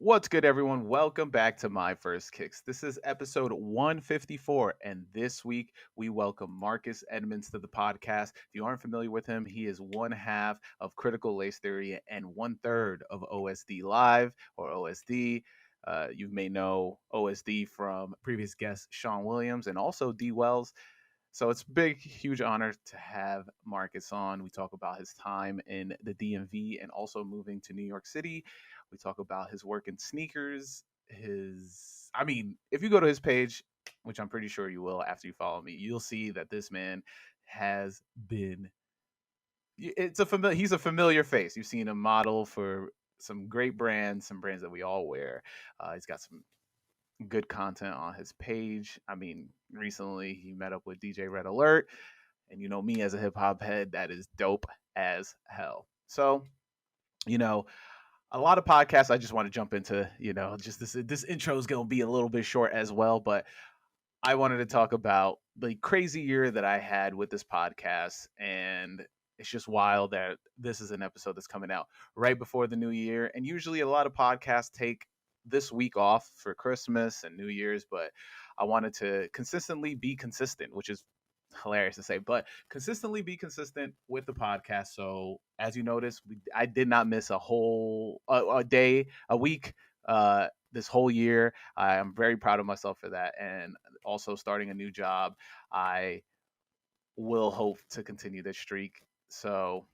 What's good, everyone? Welcome back to My First Kicks. This is episode 154, and this week we welcome Marcus Edmonds to the podcast. If you aren't familiar with him, he is one half of Critical Race Theory and one third of OSD Live or OSD. You may know OSD from previous guest Sean Williams and also D Wells. So it's a big, huge honor to have Marcus on. We talk about his time in the DMV and also moving to New York City. We talk about his work in sneakers. If you go to his page, which I'm pretty sure you will after you follow me, you'll see that this man has been. He's a familiar face. You've seen him model for some great brands, some brands that we all wear. He's got some good content on his page. Recently he met up with DJ Red Alert, and you know me as a hip hop head, that is dope as hell. So, you know, a lot of podcasts I just want to jump into, just this intro is going to be a little bit short as well, but I wanted to talk about the crazy year that I had with this podcast, and it's just wild that this is an episode that's coming out right before the new year. And usually a lot of podcasts take this week off for Christmas and New Year's, but I wanted to consistently be consistent, which is hilarious to say, but consistently be consistent with the podcast. So as you notice, I did not miss a day, a week, this whole year. I am very proud of myself for that. And also starting a new job, I will hope to continue this streak. So,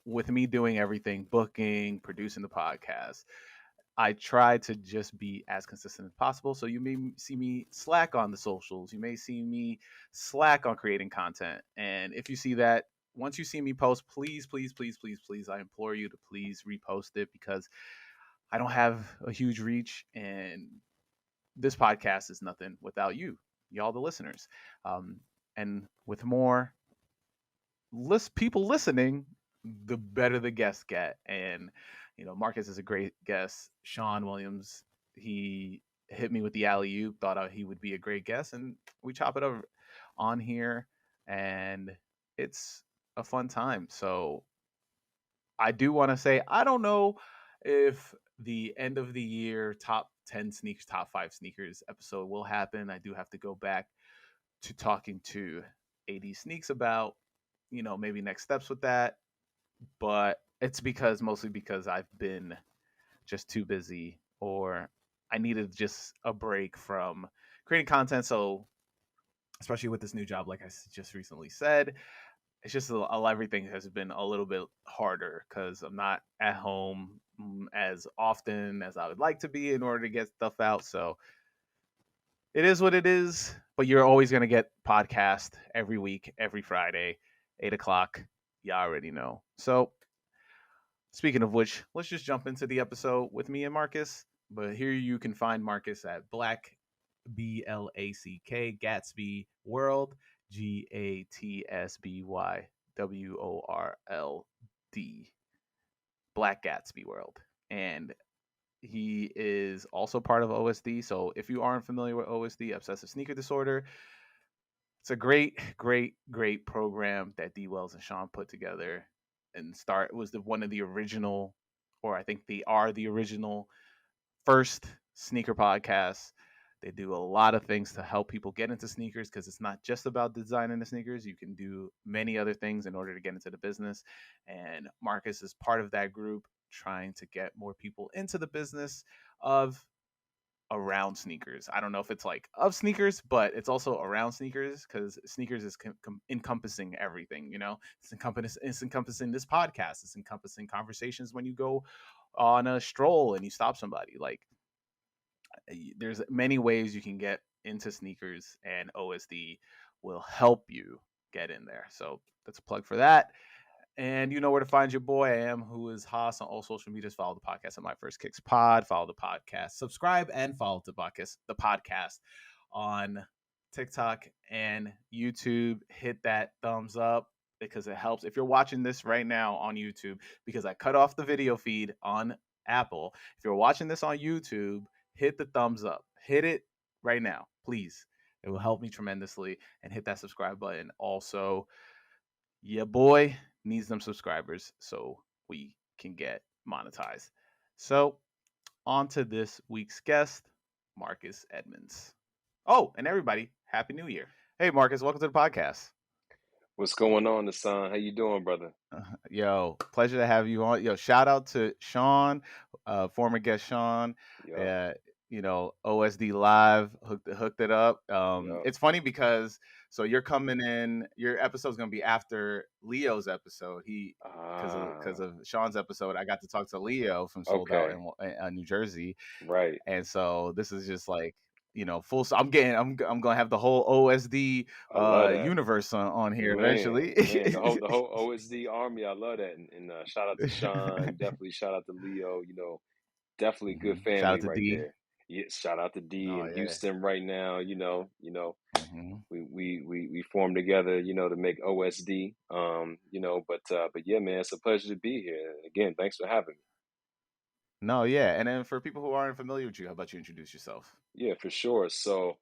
with me doing everything, booking, producing the podcast, I try to just be as consistent as possible. So you may see me slack on the socials. You may see me slack on creating content. And if you see that, once you see me post, please, please, please, please, please, I implore you to please repost it, because I don't have a huge reach, and this podcast is nothing without y'all, the listeners. And with more people listening, the better the guests get. And Marcus is a great guest. Sean Williams, he hit me with the alley oop, thought he would be a great guest, and we chop it over on here, and it's a fun time. So I do want to say, I don't know if the end of the year top 10 sneakers, top 5 sneakers episode will happen. I do have to go back to talking to AD Sneaks about, maybe next steps with that. But it's mostly because I've been just too busy, or I needed just a break from creating content. So, especially with this new job, like I just recently said, it's just everything has been a little bit harder because I'm not at home as often as I would like to be in order to get stuff out. So it is what it is. But you're always gonna get podcast every week, every Friday, 8 o'clock. You already know. So speaking of which, let's just jump into the episode with me and Marcus. But here you can find Marcus at Black BLACK Gatsby World, GATSBYWORLD, Black Gatsby World. And he is also part of OSD. So if you aren't familiar with OSD, Obsessive Sneaker Disorder, it's a great, great, great program that D Wells and Sean put together. And was one of the original, or I think they are the original first sneaker podcasts. They do a lot of things to help people get into sneakers, because it's not just about designing the sneakers. You can do many other things in order to get into the business. And Marcus is part of that group, trying to get more people into the business of around sneakers. I don't know if it's like of sneakers, but it's also around sneakers, because sneakers is encompassing everything. It's encompassing this podcast. It's encompassing conversations when you go on a stroll and you stop somebody. Like, there's many ways you can get into sneakers, and OSD will help you get in there. So that's a plug for that. And you know where to find your boy. I am who is Haas on all social medias. Follow the podcast at My First Kicks Pod. Follow the podcast. Subscribe and follow the podcast on TikTok and YouTube. Hit that thumbs up, because it helps. If you're watching this right now on YouTube, because I cut off the video feed on Apple. If you're watching this on YouTube, hit the thumbs up. Hit it right now, please. It will help me tremendously. And hit that subscribe button. Also, your boy needs them subscribers so we can get monetized. So on to this week's guest, Marcus Edmonds. Oh, and everybody, Happy New Year. Hey, Marcus, welcome to the podcast. What's going on, Hassan? How you doing, brother? Yo, pleasure to have you on. Yo, shout out to Sean, former guest Sean. Yup, Uh, OSD Live hooked it up. yup. It's funny because so you're coming in. Your episode's gonna be after Leo's episode. He because Ah, of Sean's episode, I got to talk to Leo from Sold Out okay. in New Jersey, Right. and so this is just like full. So I'm gonna have the whole OSD I love that. universe on here Man, eventually. man, the whole OSD army, I love that. And shout out to Sean, definitely shout out to Leo, definitely good Shout family out to right D. there. Yeah, shout out to D Oh in yeah. Houston right now, Hmm. we formed together, to make OSD. But yeah, man, it's a pleasure to be here. Again, thanks for having me. No, yeah. And then for people who aren't familiar with you, how about you introduce yourself? Yeah, for sure. So,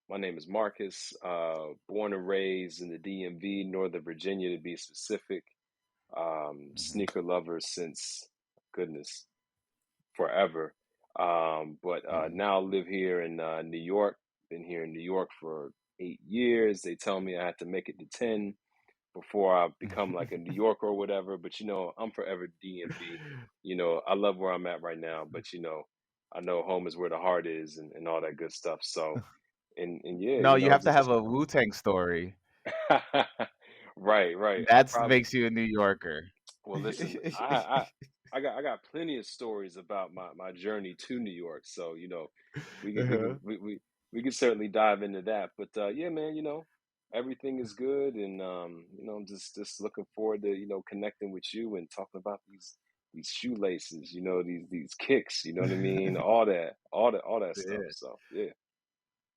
my name is Marcus, born and raised in the DMV, Northern Virginia to be specific. Hmm. Sneaker lover since, goodness, forever. But Hmm. now live here in New York. Been here in New York for 8 years. They tell me I have to make it to 10 before I become like a New Yorker or whatever. But I'm forever DMV. I love where I'm at right now, but I know home is where the heart is and all that good stuff. So, and yeah, No, you have to have just a Wu Tang story. right, right. I That probably makes you a New Yorker. well listen, I got plenty of stories about my journey to New York. So, we could we Uh-huh. could we could certainly dive into that. But yeah, man, everything is good and I'm just looking forward to, connecting with you and talking about these shoelaces, these kicks, you know what I mean? All that stuff. Yeah. So, yeah.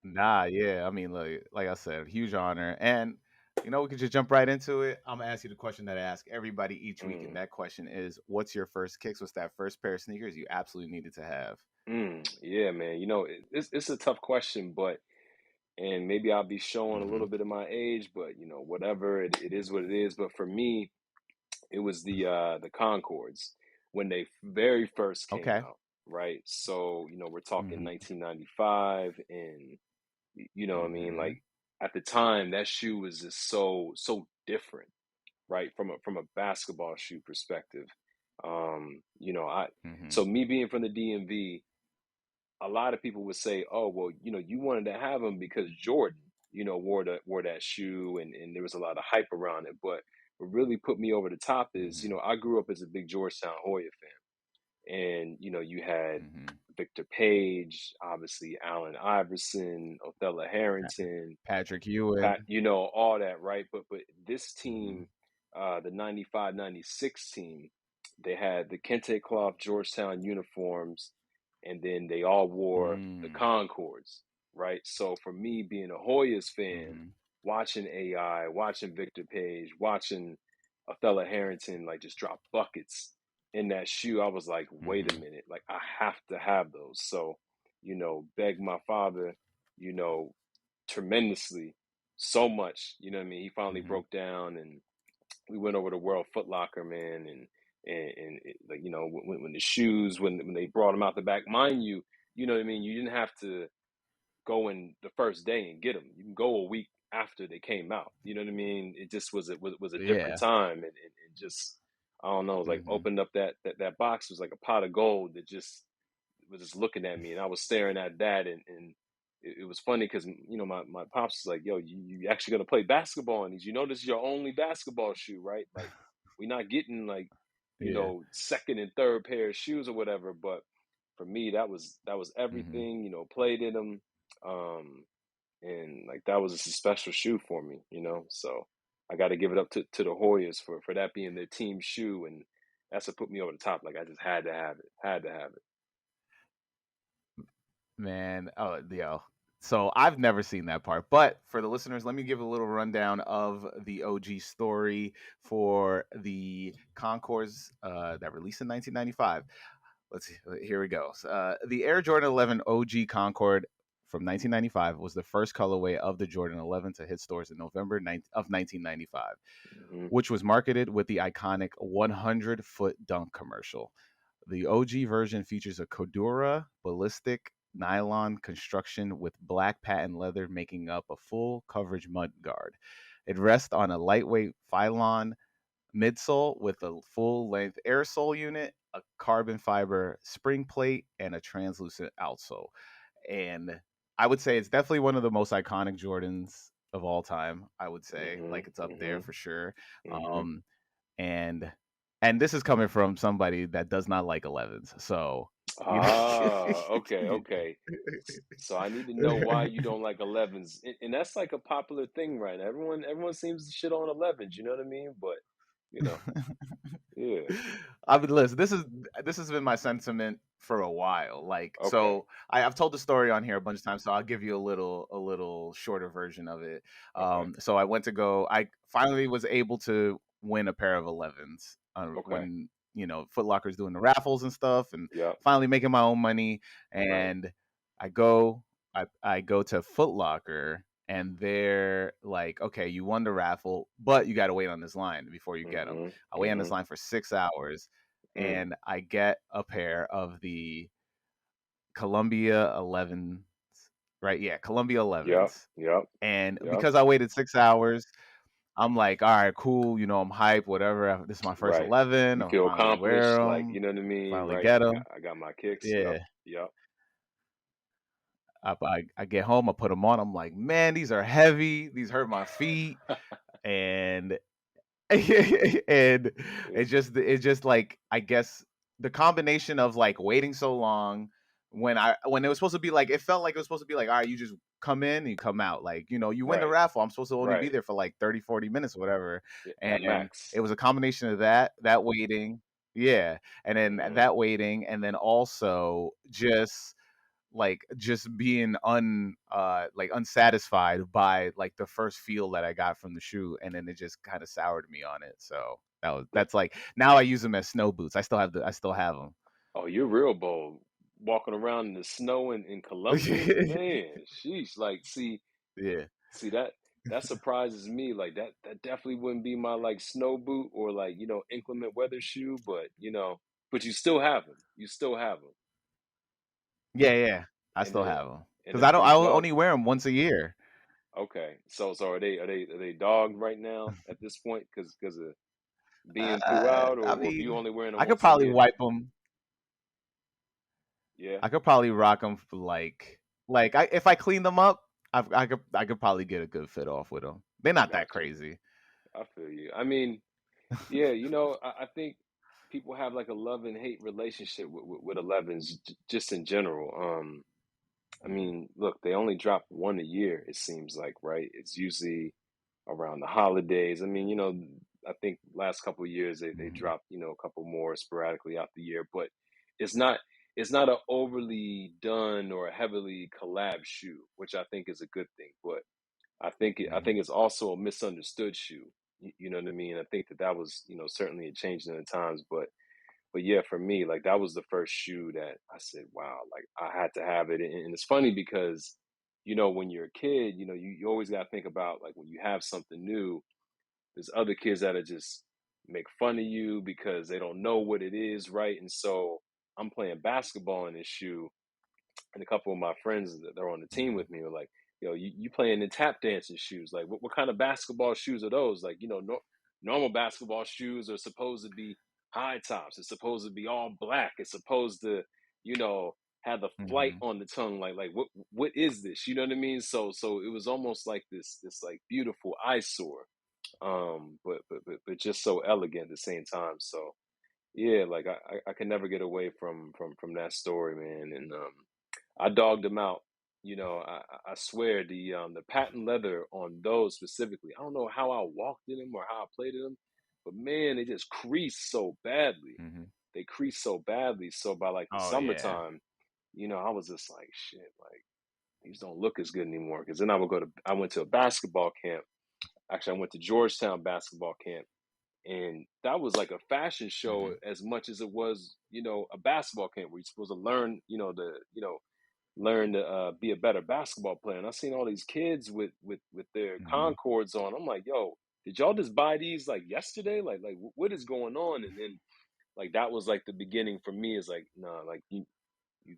Nah, yeah. I mean, like I said, huge honor. And we could just jump right into it. I'm gonna ask you the question that I ask everybody each week, and Mm. that question is, what's your first kicks? What's that first pair of sneakers you absolutely needed to have? Yeah, man. It's a tough question, but and maybe I'll be showing a little Hmm. bit of my age, but whatever, it is what it is. But for me, it was the Concords when they very first came Okay. out, right? So, we're talking Hmm. 1995, and you know what I mean? Hmm. Like at the time, that shoe was just so different, right? From a basketball shoe perspective. I Hmm. so me being from the DMV, a lot of people would say, "Oh, well, you wanted to have them because Jordan, wore that shoe, and there was a lot of hype around it." But what really put me over the top is, Hmm. I grew up as a big Georgetown Hoya fan, and you had Hmm. Victor Page, obviously Allen Iverson, Othello Harrington, Patrick Ewing. Pat, all that, right? But this Hmm. team, the 95-96 team, they had the kente cloth Georgetown uniforms, and then they all wore the Mm. Concords, right? So for me, being a Hoyas fan, Hmm. watching AI, watching Victor Page, watching Othello Harrington like just drop buckets in that shoe, I was like, wait a Hmm. minute, like I have to have those. So, begged my father, you know, tremendously, so much. You know what I mean? He finally Hmm. broke down, and we went over to World Foot Locker, man, and like when the shoes when they brought them out the back, mind you, you know what I mean. You didn't have to go in the first day and get them. You can go a week after they came out. You know what I mean? It just was a different Yeah. time, and just I don't know. It was like Hmm. opened up that box was like a pot of gold that just was just looking at me, and I was staring at that, and it was funny because my pops was like, "Yo, you actually gonna play basketball in these? This is your only basketball shoe, right? Like, we're not getting like Yeah. second and third pair of shoes or whatever." But for me, that was Hmm. everything. Played in them, um, and like that was just a special shoe for me. So I got to give it up to the Hoyas for that being their team shoe, and that's what put me over the top. Like I just had to have it, had to have it. Man, oh, yeah. So I've never seen that part, but for the listeners, let me give a little rundown of the OG story for the Concords that released in 1995. Let's see, here we go. The Air Jordan 11 OG Concord from 1995 was the first colorway of the Jordan 11 to hit stores in November of 1995, Hmm. which was marketed with the iconic 100-foot dunk commercial. The OG version features a Cordura ballistic nylon construction with black patent leather making up a full coverage mud guard. It rests on a lightweight Phylon midsole with a full length air sole unit, a carbon fiber spring plate, and a translucent outsole. And I would say it's definitely one of the most iconic Jordans of all time. I would say Mhm. like it's up there Mhm. for sure. Mhm. Um, and and this is coming from somebody that does not like 11s. So you know. Ah, okay, okay. So I need to know why you don't like 11s, and that's like a popular thing right now. Everyone seems to shit on 11s. You know what I mean? But you know, yeah. I mean, listen, this has been my sentiment for a while. Like, Okay. so I've told the story on here a bunch of times, so I'll give you a little shorter version of it. Okay. So I went to go. I finally was able to win a pair of 11s Okay. when Foot Locker's doing the raffles and stuff, and Yep. finally making my own money. Right. And I go, I go to Foot Locker and they're like, okay, you won the raffle, but you got to wait on this line before you get them. Mhm. I wait on this Mhm. line for 6 hours, Mm. and I get a pair of the Columbia 11s, right? Yeah, Columbia Yep. 11s. Yep. And Yep. because I waited 6 hours, I'm like, all right, cool. I'm hyped, whatever. This is my first Right. 11. You I'll feel finally wear accomplished, like, them, you know what I mean? finally Right. get I them. got I got my kicks. Yep. Yeah. Yep. I get home, I put them on. I'm like, man, these are heavy. These hurt my feet. And and Yeah. it's just like I guess the combination of like waiting so long when it was supposed to be like it felt like it was supposed to be like all right, you just come in and you come out, like you win the Right. raffle, I'm supposed to only be Right. there for like 30-40 minutes or whatever. Yeah, at And max. it was a combination of that waiting, yeah, and then Mhm. that waiting, and then also just being like unsatisfied by like the first feel that I got from the shoe, and then it just kind of soured me on it. So Yeah. that's like now I use them as snow boots. I still have them. Oh, you're real bold. Walking around in the snow in Colombia, man, sheesh. Like, Yeah. see that surprises me. Like that definitely wouldn't be my like snow boot or like inclement weather shoe. But you still have them. You still have them, Yeah, yeah. I and still they're have them and because they're I pretty only dog. wear them once a year. Okay, so are they dogged right now at this point because of being throughout, I or if you mean, only wearing them I could once a probably year? wipe them. Yeah, I could probably rock them for if I clean them up, I could probably get a good fit off with them. They're not that got you. crazy. I feel you. I mean, yeah, I think people have like a love and hate relationship with 11s just in general. I mean, look, they only drop one a year, it seems like, right? It's usually around the holidays. I mean, I think last couple of years they Hmm. dropped, a couple more sporadically out the year, but it's not it's not a overly done or a heavily collab shoe, which I think is a good thing. But I Hmm. think it's also a misunderstood shoe. You know what I mean? I think that was, certainly a change in the times, but yeah, for me, like that was the first shoe that I said, wow, like I had to have it. And it's funny because, when you're a kid, you always got to think about like when you have something new, there's other kids that are just make fun of you because they don't know what it is, right? And so I'm playing basketball in this shoe, and a couple of my friends that are on the team Hmm. with me were like, "Yo, you playing in tap dancing shoes? Like, what kind of basketball shoes are those? Like, normal basketball shoes are supposed to be high tops. It's supposed to be all black. It's supposed to, you know, have the flight Hmm. on the tongue. Like, what is this? You know what I mean? So it was almost like this like beautiful eyesore, but just so elegant at the same time. So yeah, like I can never get away from that story, man. And I dogged them out. I swear the patent leather on those specifically. I don't know how I walked in them or how I played in them, but man, they just creased so badly. Hmm. They creased so badly. So by like the Oh yeah. summertime, I was just like, shit, like these don't look as good anymore. Because then I went to a basketball camp. Actually, I went to Georgetown basketball camp, and that was like a fashion show Hmm. as much as it was, a basketball camp where you're supposed to learn, learn to be a better basketball player. And I seen all these kids with their Hmm. Concords on. I'm like, yo, did y'all just buy these like yesterday? Like what is going on? And then like that was like the beginning for me. Is like, no, like you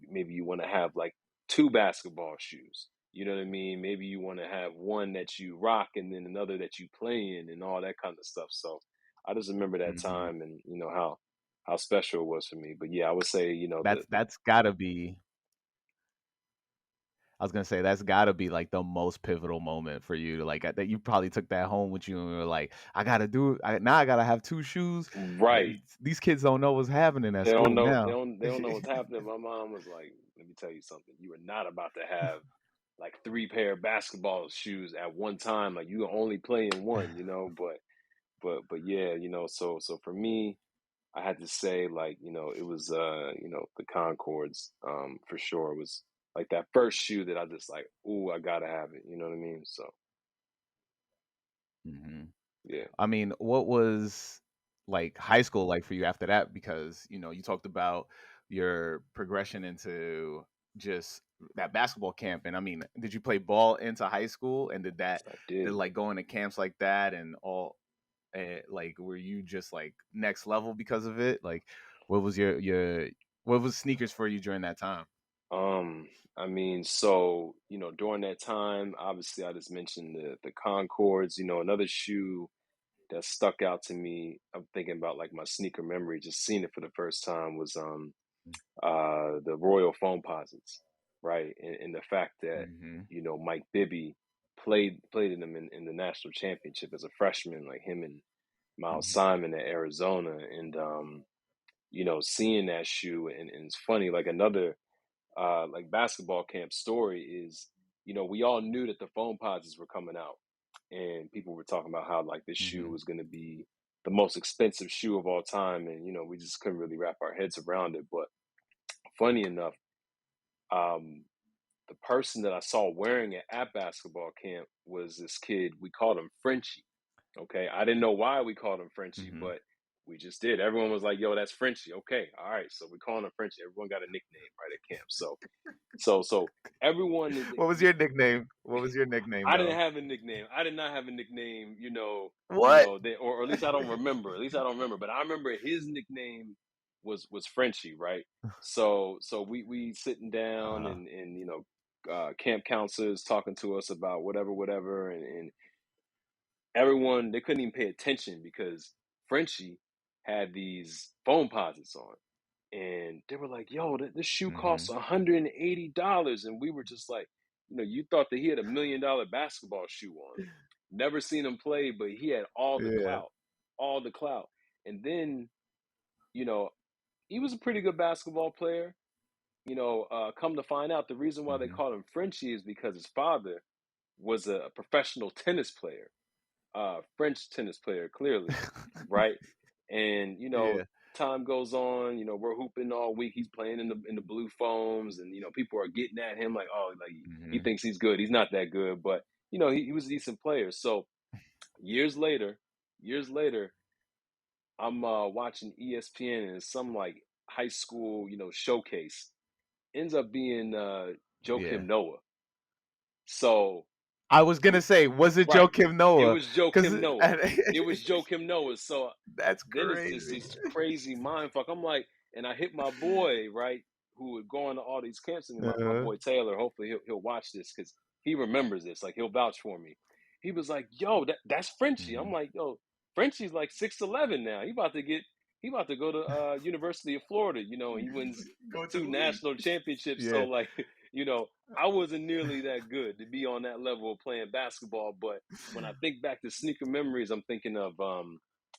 maybe you want to have like two basketball shoes. You know what I mean? Maybe you want to have one that you rock and then another that you play in and all that kind of stuff. So I just remember that Hmm. time and how special it was for me. But yeah, I would say, That's gotta be. I was gonna say that's gotta be like the most pivotal moment for you. Like that, you probably took that home with you and were like, "I gotta do it. Now I gotta have two shoes." right. These kids don't know what's happening at They don't school know they now. don't they don't know what's happening. My mom was like, let me tell you something. You are not about to have like three pair of basketball shoes at one time. Like you can only play in one, but yeah, so for me, I had to say like, it was the Concords, for sure. It was like that first shoe that I just like, ooh, I gotta have it. You know what I mean? So Hmm. yeah, I mean, what was like high school like for you after that? Because you talked about your progression into just that basketball camp, and I mean, did you play ball into high school? And I did did. like going to camps like that and all? Like, were you just like next level because of it? Like, what was your what was sneakers for you during that time? Um, I mean, so, during that time, obviously I just mentioned the Concords, another shoe that stuck out to me. I'm thinking about like my sneaker memory, just seeing it for the first time was the Royal Foam Posits, right? And the fact that, Mm-hmm. Mike Bibby played in them in the national championship as a freshman, like him and Miles Mm-hmm. Simon at Arizona. And seeing that shoe, and it's funny, like another like basketball camp story is, we all knew that the foam posits were coming out, and people were talking about how like this shoe Mm-hmm. was going to be the most expensive shoe of all time, and we just couldn't really wrap our heads around it. But funny enough, um, the person that I saw wearing it at basketball camp was this kid. We called him Frenchie. Okay, I didn't know why we called him Frenchie, Mm-hmm. but we just did. Everyone was like, "Yo, that's Frenchie." Okay, all right. So we calling him Frenchie. Everyone got a nickname right at camp. So everyone is. What was your nickname? What was your nickname I didn't though? have a nickname. I did not have a nickname. What? Or at least I don't remember. At least I don't remember. But I remember his nickname was Frenchie, right? So we sitting down, Uh-huh. and camp counselors talking to us about whatever, and everyone, they couldn't even pay attention because Frenchie had these foam posits on. And they were like, "Yo, this shoe costs Mm-hmm. $180," and we were just like, you thought that he had $1 million basketball shoe on. Never seen him play, but he had Yeah. all the clout. And then, you know, he was a pretty good basketball player. Come to find out, the reason why they Mm-hmm. called him Frenchie is because his father was a professional tennis player, French tennis player, clearly, right? And Yeah. time goes on. We're hooping all week. He's playing in the blue foams, and people are getting at him like, oh, like he Mm-hmm. thinks he's good. He's not that good, but he was a decent player. So years later, years later, I'm watching ESPN, and it's some like high school showcase. Ends up being Yeah. Joakim Noah. So I was gonna we say, was it right, Joakim it Noah? was Because Joakim Noah. It was Joakim Noah. So that's then it's just crazy. this crazy mind fuck. I'm like, and I hit my boy, right, who would go on to all these camps with me, my Uh-huh. boy Taylor. Hopefully he'll watch this because he remembers this. Like he'll vouch for me. He was like, "Yo, that's Frenchie." I'm Mm-hmm. like, "Yo, Frenchie's like 6'11" now. He about to go to University of Florida. He wins Go to two the league. national championships. So Yeah. like, you know, I wasn't nearly that good to be on that level of playing basketball. But when I think back to sneaker memories, I'm thinking of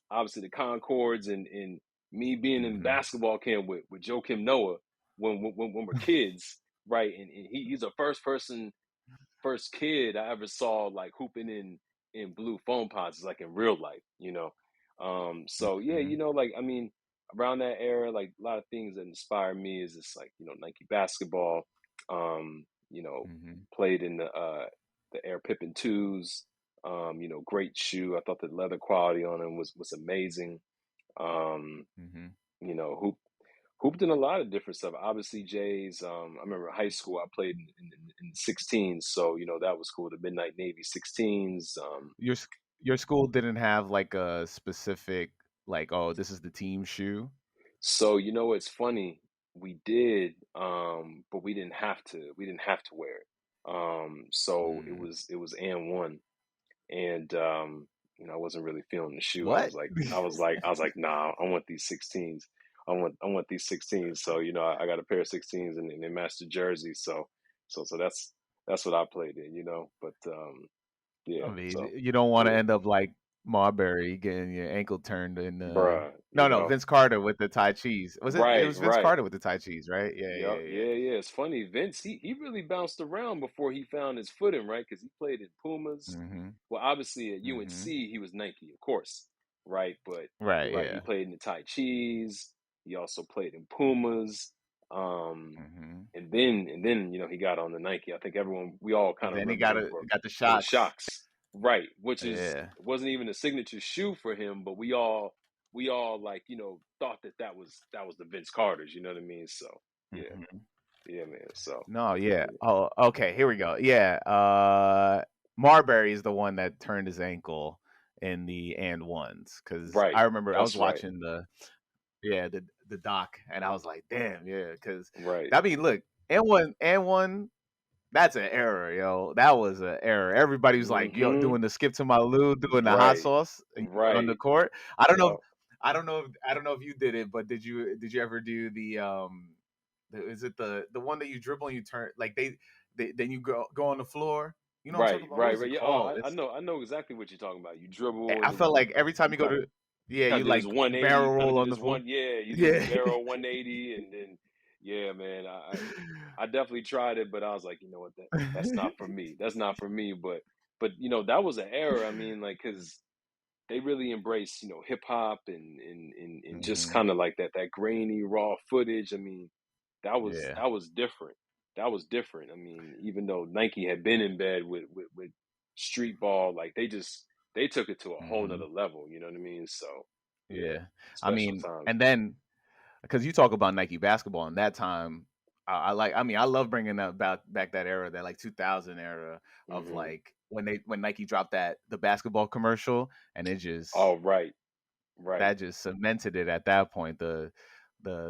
obviously the Concords, and me being in Mm-hmm. basketball camp with Joakim Noah when we're kids, right? And he's the first kid I ever saw like hooping in blue foam pods, like in real life. So yeah, Mm-hmm. like I mean, around that era, like a lot of things that inspired me is just like Nike basketball. Mm-hmm. Played in the Air Pippen twos. Great shoe. I thought the leather quality on them was amazing. Um, Mm-hmm. hooped in a lot of different stuff. Obviously, J's. I remember high school. I played in the 16s, so that was cool. The Midnight Navy 16s. Your school didn't have like a specific like, oh, this is the team shoe. So you know it's funny. We did, but we didn't have to. We didn't have to wear it. So it Mm. was and one, and I wasn't really feeling the shoe. What? I was like, nah, I want these 16s. I want these 16s. So I got a pair of 16s and they match the jersey. So that's what I played in. But I yeah. mean, So you don't want to yeah, end up like Marbury getting your ankle turned in. bruh. No, Vince Carter with the Tai Cheese. Was it? It Right, was Vince right. Carter with the Tai Cheese, right? Yeah, Yep, yeah, yeah. yeah, yeah. It's funny. Vince, he really bounced around before he found his footing, right? Because he played in Pumas. Mm-hmm. Well, obviously at Mm-hmm. UNC he was Nike, of course, right? But you're Right. right. He Yeah. played in the Tai Cheese. He also played in Pumas. Mm-hmm. And then he got on the Nike. I think we all kind And of then he remember him got the for the shocks. shocks, right? Which Yeah. it wasn't even a signature shoe for him, but we all like thought that was the Vince Carters. You know what I mean? So yeah. Mm-hmm. Yeah, man. So, No, yeah. yeah. Oh, okay. Here we go. Yeah. Marbury is the one that turned his ankle in the and ones because Right. I remember I was That's right. watching the doc and I was like, damn, yeah, because Right. I mean, look, and one. That's an error, yo. That was an error. Everybody was like, yo, Mm-hmm. doing the skip to my loo, doing the hot Right. sauce on the Right. court. I don't know. Yep. I don't know if you did it, but did you ever do is it the one that you dribble and you turn like they then you go on the floor? You know what I'm Right. talking about? What Right. is Right. it Yeah. called? I It's know. I know exactly what you're talking about. You dribble and I then felt like every time you you go kind of to yeah, kind you of do this like 180. barrel You kind of roll do on the this floor. one. Yeah. You do this Yeah. barrel 180, and then yeah, man. I definitely tried it, but I was like, you know what? That's not for me. That's not for me. But that was an error. I mean, like, because they really embrace hip hop and just hmm kind of like that grainy raw footage. I mean, Yeah. that was different. That was different. I mean, even though Nike had been in bed with street ball, like they took it to a whole hmm nother level. You know what I mean? So yeah, Yeah. I special mean, times. and then because you talk about Nike basketball in that time, I mean, I love bringing that back that era, that like 2000 era of Hmm. like when Nike dropped the basketball commercial, and Oh, right, right. that just cemented it at that point. The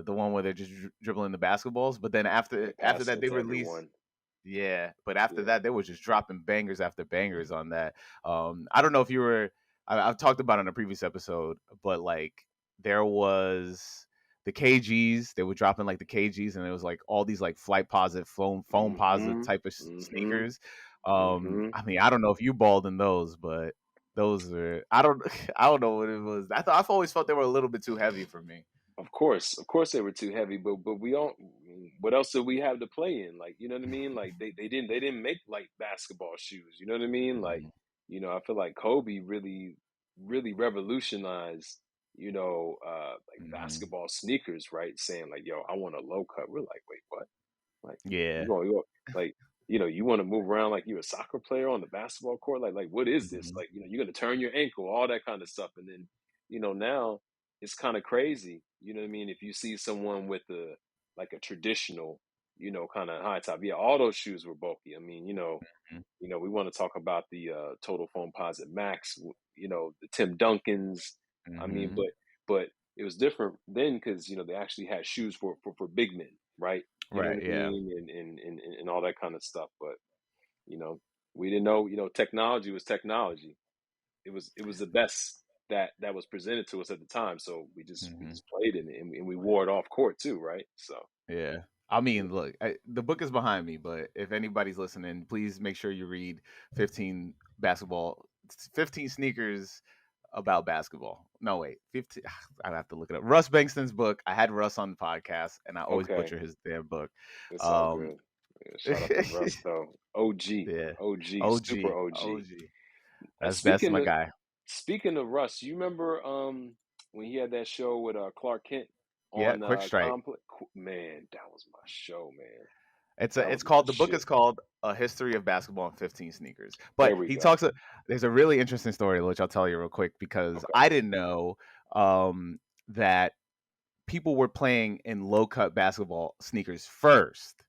one where they're just dribbling the basketballs, but then And after passing that it they to released everyone. yeah, but after Yeah. that they were just dropping bangers after bangers on that. I don't know if you were I've talked about it in a previous episode, but like there was the KGs, they were dropping like the KGs, and it was like all these like flight positive, foam positive Hmm. type of Hmm. sneakers. Hmm. I mean, I don't know if you balled in those, but those are I don't I don't know what it was. I've always felt they were a little bit too heavy for me. Of course, they were too heavy, but we don't. What else did we have to play in? Like, you know what I mean? Like they didn't make like basketball shoes. You know what I mean? Like, Mhm, I feel like Kobe really revolutionized. Like mhm. basketball sneakers, right? Saying like, "Yo, I want a low cut." We're like, "Wait, what?" Like Yeah. like you want to move around like you're a soccer player on the basketball court. Like what is this? Mhm, Like you're gonna turn your ankle, all that kind of stuff. And then now it's kind of crazy. You know what I mean? If you see someone with a traditional kind of high top, yeah, all those shoes were bulky. I mean, mhm, we want to talk about the Total Foam Posit Max, the Tim Duncans. I mean, mhm. but it was different then because they actually had shoes for big men, right? You know what Right, I yeah. mean, and all that kind of stuff. But you know, we didn't know. Technology was technology. It was the best that was presented to us at the time. So we Mhm. just played in it, and we wore it off court too, right? So Yeah. I yeah. mean, look, the book is behind me, but if anybody's listening, please make sure you read 15 basketball, 15 sneakers about basketball. No, wait, 15. I have to look it up. Russ Bankston's book. I had Russ on the podcast, and I always Okay, butcher his damn book. it's all Um, good. Yeah, shout out to Russ though. OG, yeah, OG, super OG, OG. OG. Uh, That's speaking my of guy. speaking of Russ, you remember when he had that show with Clark Kent Yeah, on quick strike. Complex? Man, that was my show, man. That It's was my called the book is shit. called A History of Basketball in 15 Sneakers. There But we he go. talks there's a really interesting story which I'll tell you real quick because Okay. I didn't know that people were playing in low cut basketball sneakers first,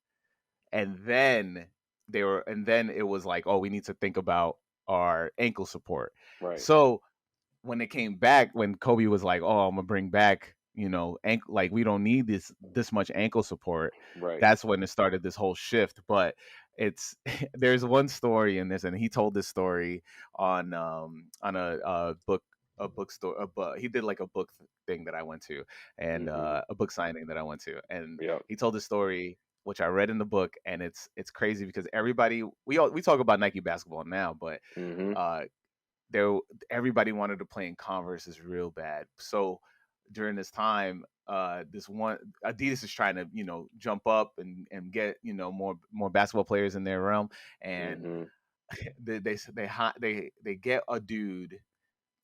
and then and then it was like, oh, we need to think about our ankle support. Right. So when it came back, when Kobe was like, oh, I'm gonna bring back like we don't need this much ankle support. Right. That's when it started this whole shift. But it's there's one story in this, and he told this story on a book bookstore. But he did like a book thing that I went to, and Mm-hmm. a book signing that I went to, and Yep. he told the story which I read in the book, and it's crazy because everybody we talk about Nike basketball now, but Mm-hmm. uh there everybody wanted to play in Converse's real bad. So during this time, this one Adidas is trying to jump up and get more basketball players in their realm, and Mm-hmm. they get a dude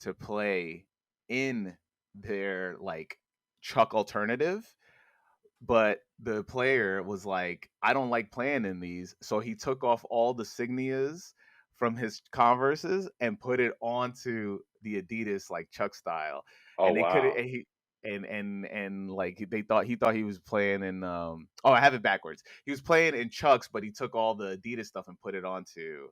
to play in their like Chuck alternative, but the player was like, I don't like playing in these. So he took off all the signias from his Converses and put it onto the Adidas like Chuck style. Oh And they couldn't wow. and he and like they thought he was playing in oh, I have it backwards. He was playing in Chucks, but he took all the Adidas stuff and put it onto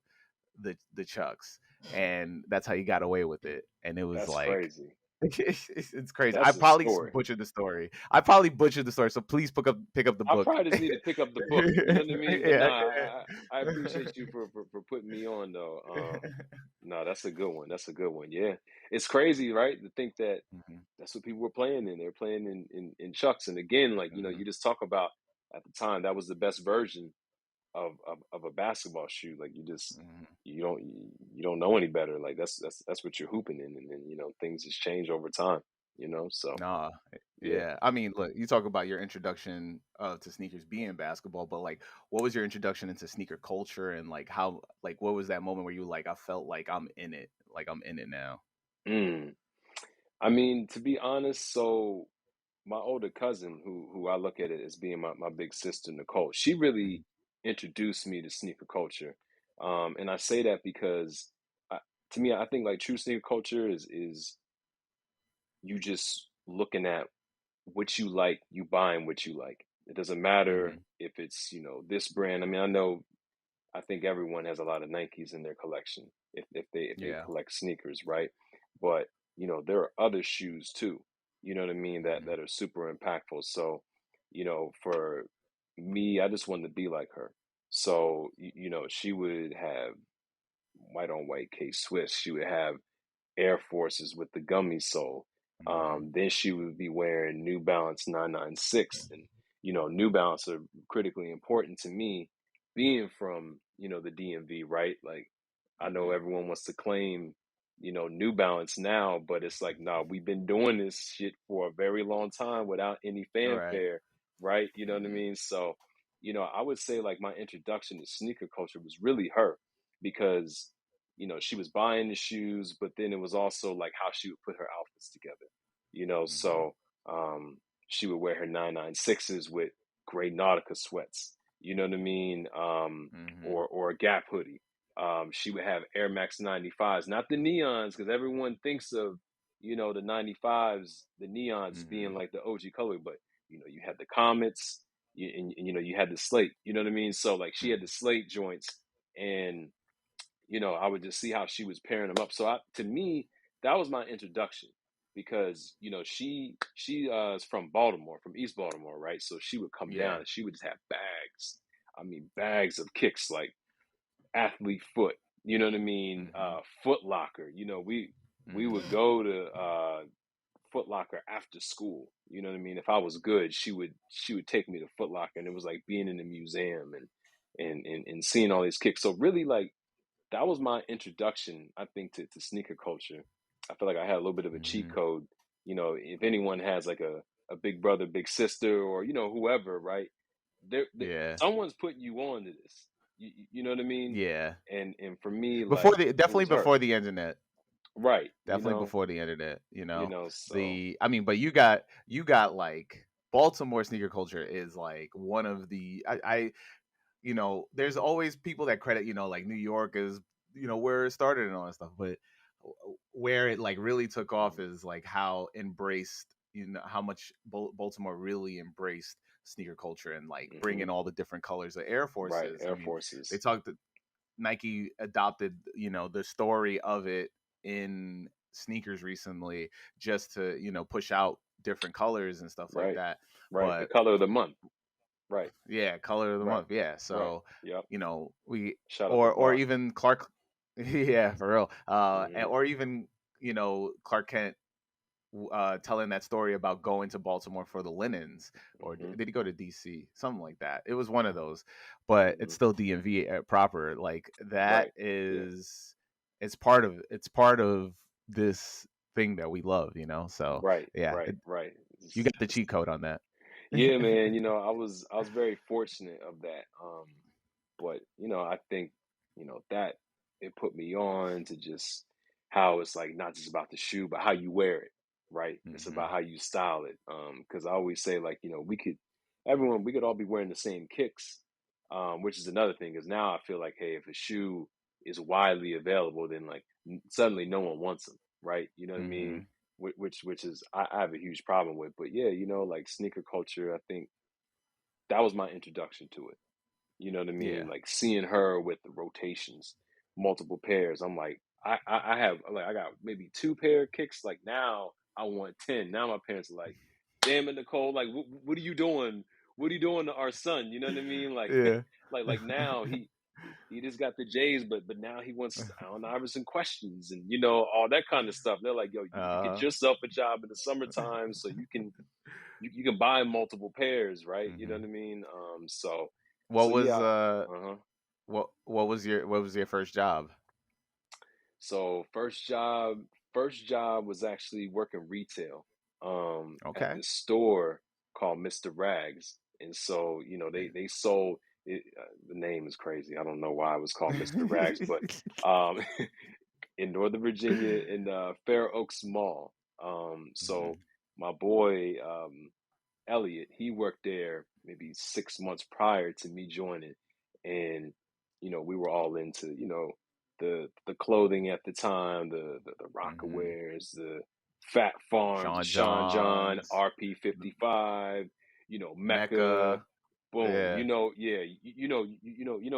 the Chucks. And that's how he got away with it. And it was That's like crazy. it's crazy. I That's a probably story. butchered the story. I probably butchered the story. So please pick up the I book. probably just need to pick up the book. You know what I mean? But Yeah. nah, I appreciate you for putting me on though. No, that's a good one. That's a good one. Yeah, it's crazy, right? To think that Mhm, that's what people were playing in. They're playing in Chucks, and again, like mhm, you just talk about at the time that was the best version of a basketball shoe. Like mhm. you don't know any better. Like that's what you're hooping in, and then things just change over time. So Nah, yeah. yeah. I mean, look, you talk about your introduction to sneakers being basketball, but like, what was your introduction into sneaker culture, and like how, like, what was that moment where you like, I felt like I'm in it, like I'm in it now. Mm. I mean, to be honest, so my older cousin, who I look at it as being my big sister Nicole, she Mhm, really introduced me to sneaker culture, and I say that because I, to me, I think like true sneaker culture is you just looking at what you like, you buying what you like. It doesn't matter mhm. if it's this brand. I mean, I know I think everyone has a lot of Nikes in their collection if they Yeah. collect sneakers, right? But there are other shoes too. You know what I mean? That Mhm, that are super impactful. So, for me, I just wanted to be like her. So, she would have white on white K Swiss. She would have Air Forces with the gummy sole. mhm. Then she would be wearing New Balance 996. And, New Balance are critically important to me being from, the DMV, right? Like, I know Mhm. everyone wants to claim, New Balance now, but it's like, nah, we've been doing this shit for a very long time without any Right. fanfare, right? You know what I Mhm, mean? So, I would say like my introduction to sneaker culture was really her because she was buying the shoes, but then it was also like how she would put her outfits together, mhm, so um, she would wear her 996s with gray Nautica sweats, you know what I mean? mhm, Or a Gap hoodie. She would have Air Max 95s, not the neons, because everyone thinks of, the 95s, the neons as being mhm, like the OG color, but, you had the Comets, and you had the slate, you know what I mean? So like she had the mhm, slate joints, and I would just see how she was pairing them up. So to me, that was my introduction because she is from Baltimore, from East Baltimore, right? So she would come down yeah. and she would just have bags. I mean, bags of kicks like athlete foot. You know what I mean? Mhm, Foot Locker. We would mhm, go to Foot Locker after school. You know what I mean? If I was good, she would take me to Foot Locker, and it was like being in the museum and seeing all these kicks. So really, like that was my introduction, I think, to sneaker culture. I feel like I had a little bit of a cheat mhm. code. If anyone has like a big brother, big sister, or whoever, right? Yeah. Someone's putting you on to this. You know what I mean? Yeah. And for me, Before like the it definitely was her, before the internet. right? Definitely before the internet. So I mean, but you got like Baltimore sneaker culture is like one of the there's always people that credit, like New York is, where it started and all that stuff, but where it like really took off mhm, is like how embraced, how much Baltimore really embraced sneaker culture and like mhm, bringing all the different colors of Air right, Forces. I Air mean, they Forces, talked Nike adopted, the story of it in sneakers recently just to, push out different colors and stuff like Right. that. Right. The But color of the month. Right. yeah, color of the Right. month. Yeah. Right. So, Yep. we Shout out to or Bark. even Clark. Yeah, for real. Hmm. Or even Clark Kent telling that story about going to Baltimore for the linens, or Hmm. did he go to DC? Something like that. It was one of those, but it's Hmm. still DMV proper. Like that Right. Yeah. is, it's part of this thing that we love. So Right. yeah, Right. Right. you got the cheat code on that. Yeah, man. I was very fortunate of that. But I think that it put me on to just how it's like not just about the shoe, but how you wear it, right? It's Hmm. about how you style it. Because I always say like we could all be wearing the same kicks, which is another thing. Is now I feel like, hey, if a shoe is widely available, then like suddenly no one wants them, right? You know what I mean? Hmm. Which is I have a huge problem with. But yeah, like sneaker culture, I think that was my introduction to it. You know what I mean? Yeah. Like seeing her with the rotations, multiple pairs. I'm like, I have like I got maybe two pair of kicks. Like now I want 10. Now my parents are like, damn it, Nicole, like what are you doing? What are you doing to our son? You know what I mean? Like Yeah. like now he just got the J's, but now he wants Allen Iverson questions and all that kind of stuff. They're like, yo, you get uh, yourself a job in the summertime so you can buy multiple pairs, right? You know what hmm I mean? So What so was yeah, uh uh-huh. what was your first job? So first job was actually working retail at Okay. this store called Mr. Rags. And so, they sold it, the name is crazy. I don't know why it was called Mr. Rags, but um in Northern Virginia in Fair Oaks Mall. So Hmm. my boy Elliot, he worked there maybe 6 months prior to me joining, and we were all into the clothing at the time, the Hmm. Rockawares, the Fat Farms, the Sean Sean John, Johns, RP55, Mecca, Mecca. boom, Yeah. yeah, you know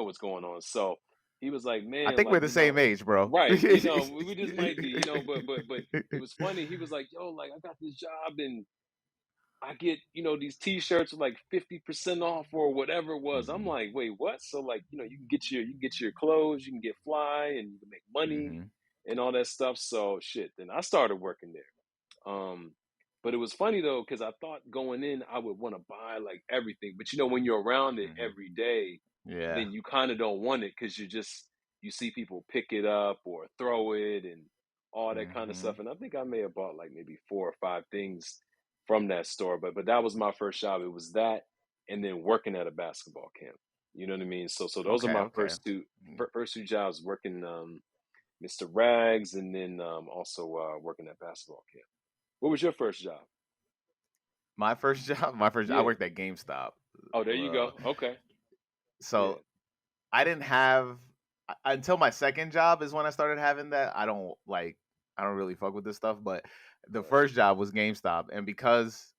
what's going on. So he was like, I man, think we're like the same age, bro. right, we just might be, but it was funny. He was like, yo, like I got this job and I get, these t-shirts with like 50% off or whatever it was. I'm Hmm. like, wait, what? So like, you can get your clothes, you can get fly and you can make money Hmm. and all that stuff. So shit. Then I started working there. But it was funny though, because I thought going in I would want to buy like everything. But when you're around it Hmm. every day, Yeah. then you kind of don't want it because you see people pick it up or throw it and all that kind of Hmm. stuff. And I think I may have bought like maybe four or five things from that store. But that was my first job. It was that, and then working at a basketball camp. You know what I mean? So those are Okay. my Okay. Mm. first two jobs, working Mr. Rags, and then also working at basketball camp. What was your first job? My first job. I Yeah. worked at GameStop. Oh, there you Uh, go. Okay. Yeah. so I didn't have until my second job is when I started having that. I don't really fuck with this stuff, but the Right. first job was GameStop, and because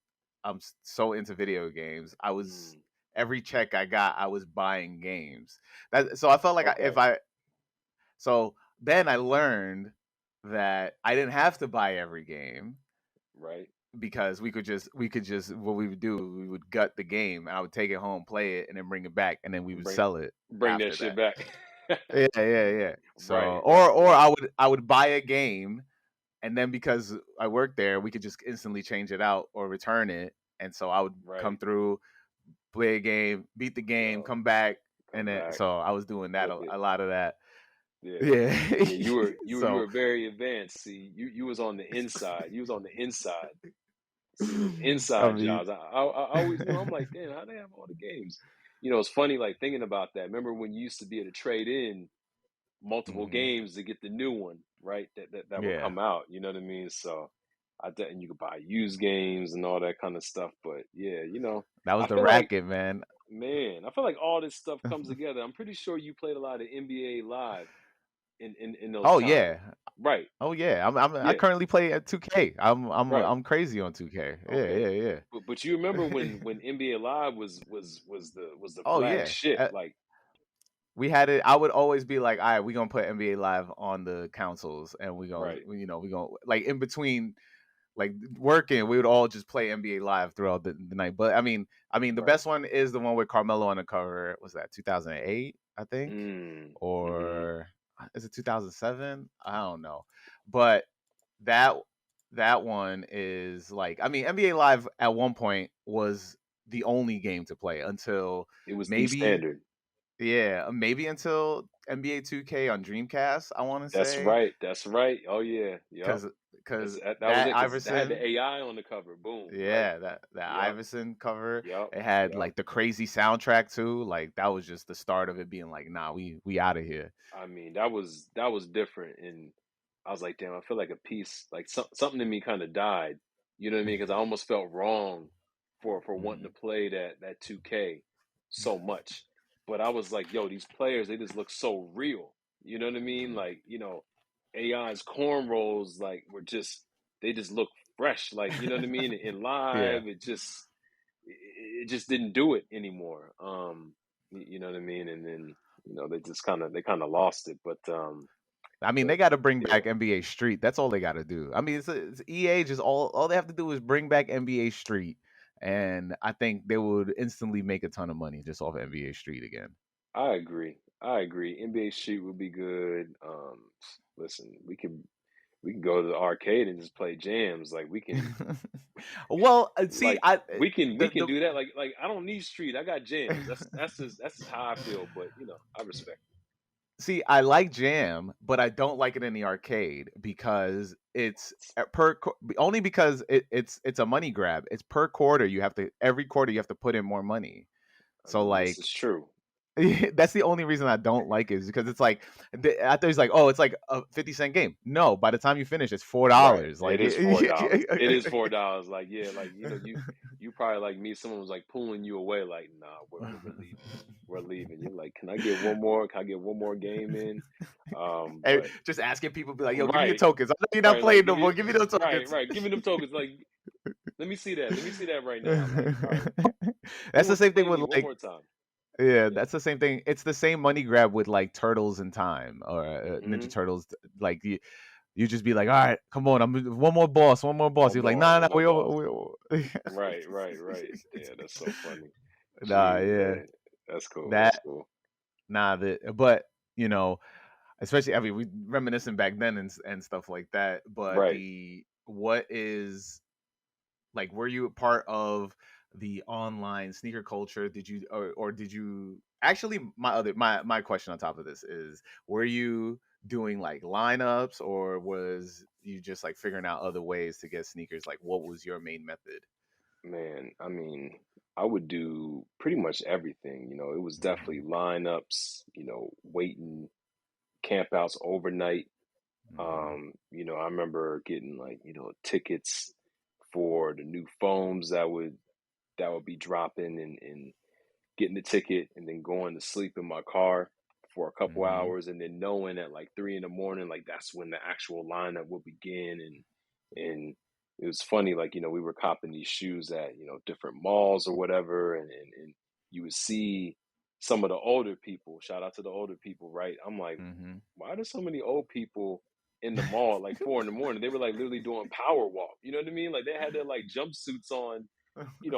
I'm so into video games, I was Mm, every check I got, I was buying games. So I felt like if okay. I so then I learned that I didn't have to buy every game Right. because we could just what we would do, we would gut the game and I would take it home, play it, and then bring it back, and then we would Bring sell it bring that after shit that. back. Yeah, yeah, yeah. So, Right. Right. or Right. I would buy a game, and then because I worked there, we could just instantly change it out or return it, and so I would come Right. through, play a game, beat the game, Yo. come back, and Come then back. so I was doing that Flip it. a lot of that. Yeah. Yeah. Yeah. You So, were very advanced. See, you was on the inside. You was on the inside. See those I inside mean, jobs. I always knew. I'm like, damn, how they have all the games? It's funny, like thinking about that. Remember when you used to be able to trade in multiple hmm games to get the new one, right? That will yeah, come out. You know what I mean? So and you could buy used games and all that kind of stuff. But yeah, that was I the feel like, racket, man. man, I feel like all this stuff comes together. I'm pretty sure you played a lot of NBA Live in those Oh times, yeah, right? oh yeah. I Yeah, currently play at 2K. right. I'm crazy on 2K. Yeah, Okay. yeah, But you remember yeah. when NBA Live was the Oh yeah. flagship, like We had it. I would always be like, all right, we're gonna put NBA Live on the consoles, and we gonna, right, we gonna like in between like working, we would all just play NBA Live throughout the night. But the Right. best one is the one with Carmelo on the cover. Was that 2008? I think, Mm-hmm. or is it 2007? I don't know, but that that one is like, NBA Live at one point was the only game to play until It was the maybe standard. yeah, maybe until NBA 2K on Dreamcast, I want to That's say, right. That's right. Oh yeah. Yep. because because That was that it. Because they had the Iverson, AI on the cover. Boom. Right. yeah, that Yep. Iverson cover, Yep. it had Yep. like the crazy soundtrack too. Like that was just the start of it being like, nah, we out of here. I mean, that was different, and I was like, damn, I feel like a piece, like something in me kind of died. You know what I mean? Because I almost felt wrong for wanting to Mhm. play that 2K so much, but I was like, yo, these players, they just look so real. You know what I mean? Mhm. Like, AI's cornrows, like, were just, they just look fresh. Like, you know what I mean? In Yeah. live, it just didn't do it anymore. You know what I mean? And then they kind of lost it. But They got to bring yeah, back NBA Street. That's all they got to do. It's EA. Just all they have to do is bring back NBA Street, and I think they would instantly make a ton of money just off NBA Street again. I agree. I agree. NBA Street would be good. Listen, we can go to the arcade and just play jams. Like we can Well, see, like we can the do that. Like I don't need Street. I got jams. That's just how I feel. But I respect see, I like Jam, but I don't like it in the arcade because it's it. only because it's a money grab. It's per quarter. Every quarter you have to put in more money. I So mean, this like is true. that's the only reason I don't like it, is because it's like I thought he's like, oh, it's like a 50 cent game. No, by the time you finish, it's four Right. dollars. It Like, is $4. It is $4. Like, yeah, like you probably like me, someone was like pulling you away, like, nah, we're leaving. We're leaving. You're like, can I get one more? Can I get one more game in? and But just asking people, be like, yo, give me your right, tokens. I know you're not right, like playing give no more. me Give me those right, tokens. right. Give me them tokens. Like, let me see that. Let me see that right now. Like, all right, That's the same thing pay with me one like, more time. yeah, Yeah. that's the same thing. It's the same money grab with like Turtles in Time or Ninja Hmm. Turtles. Like you just be like, all right, come on, I'm one more boss, one more boss. You're like, nah, One nah, more boss. we Right, right, right. Yeah, that's so funny. nah, Jeez, yeah, man. That's cool. That's that cool. nah, but you know, especially, we reminiscing back then and stuff like that. But Right. the what is like, were you a part of the online sneaker culture? Did you, or did you actually, my question on top of this is, were you doing like lineups, or was you just like figuring out other ways to get sneakers? Like, what was your main method? Man, I mean, I would do pretty much everything. It was definitely Hmm. lineups, waiting campouts overnight. Hmm. I remember getting like, tickets for the new phones that would be dropping, and getting the ticket and then going to sleep in my car for a couple Hmm. hours, and then knowing at like 3 in the morning, like that's when the actual lineup will begin. And it was funny, like, we were copping these shoes at, different malls or whatever, and you would see some of the older people, shout out to the older people, right? I'm like, Hmm. why are there so many old people in the mall at like 4 in the morning? They were like literally doing power walk. You know what I mean? Like they had their like jumpsuits on,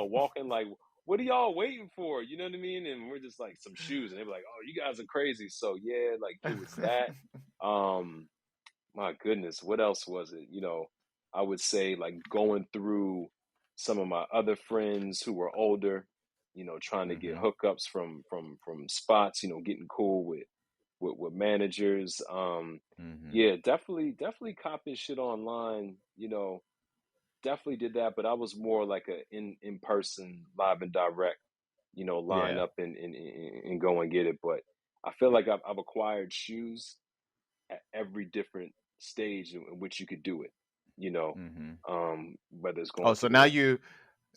walking like, what are y'all waiting for? You know what I mean? And we're just like some shoes, and they were like, oh, you guys are crazy. So yeah, like it was that. My goodness, what else was it? I would say like going through some of my other friends who were older, trying to get Hmm. hookups from spots, getting cool with managers. Hmm. Yeah, definitely copping shit online, definitely did that, but I was more like a in person, live and direct, line Yeah. up and go and get it. But I feel like I've acquired shoes at every different stage in which you could do it. You know, Hmm. whether it's Oh, going so to the,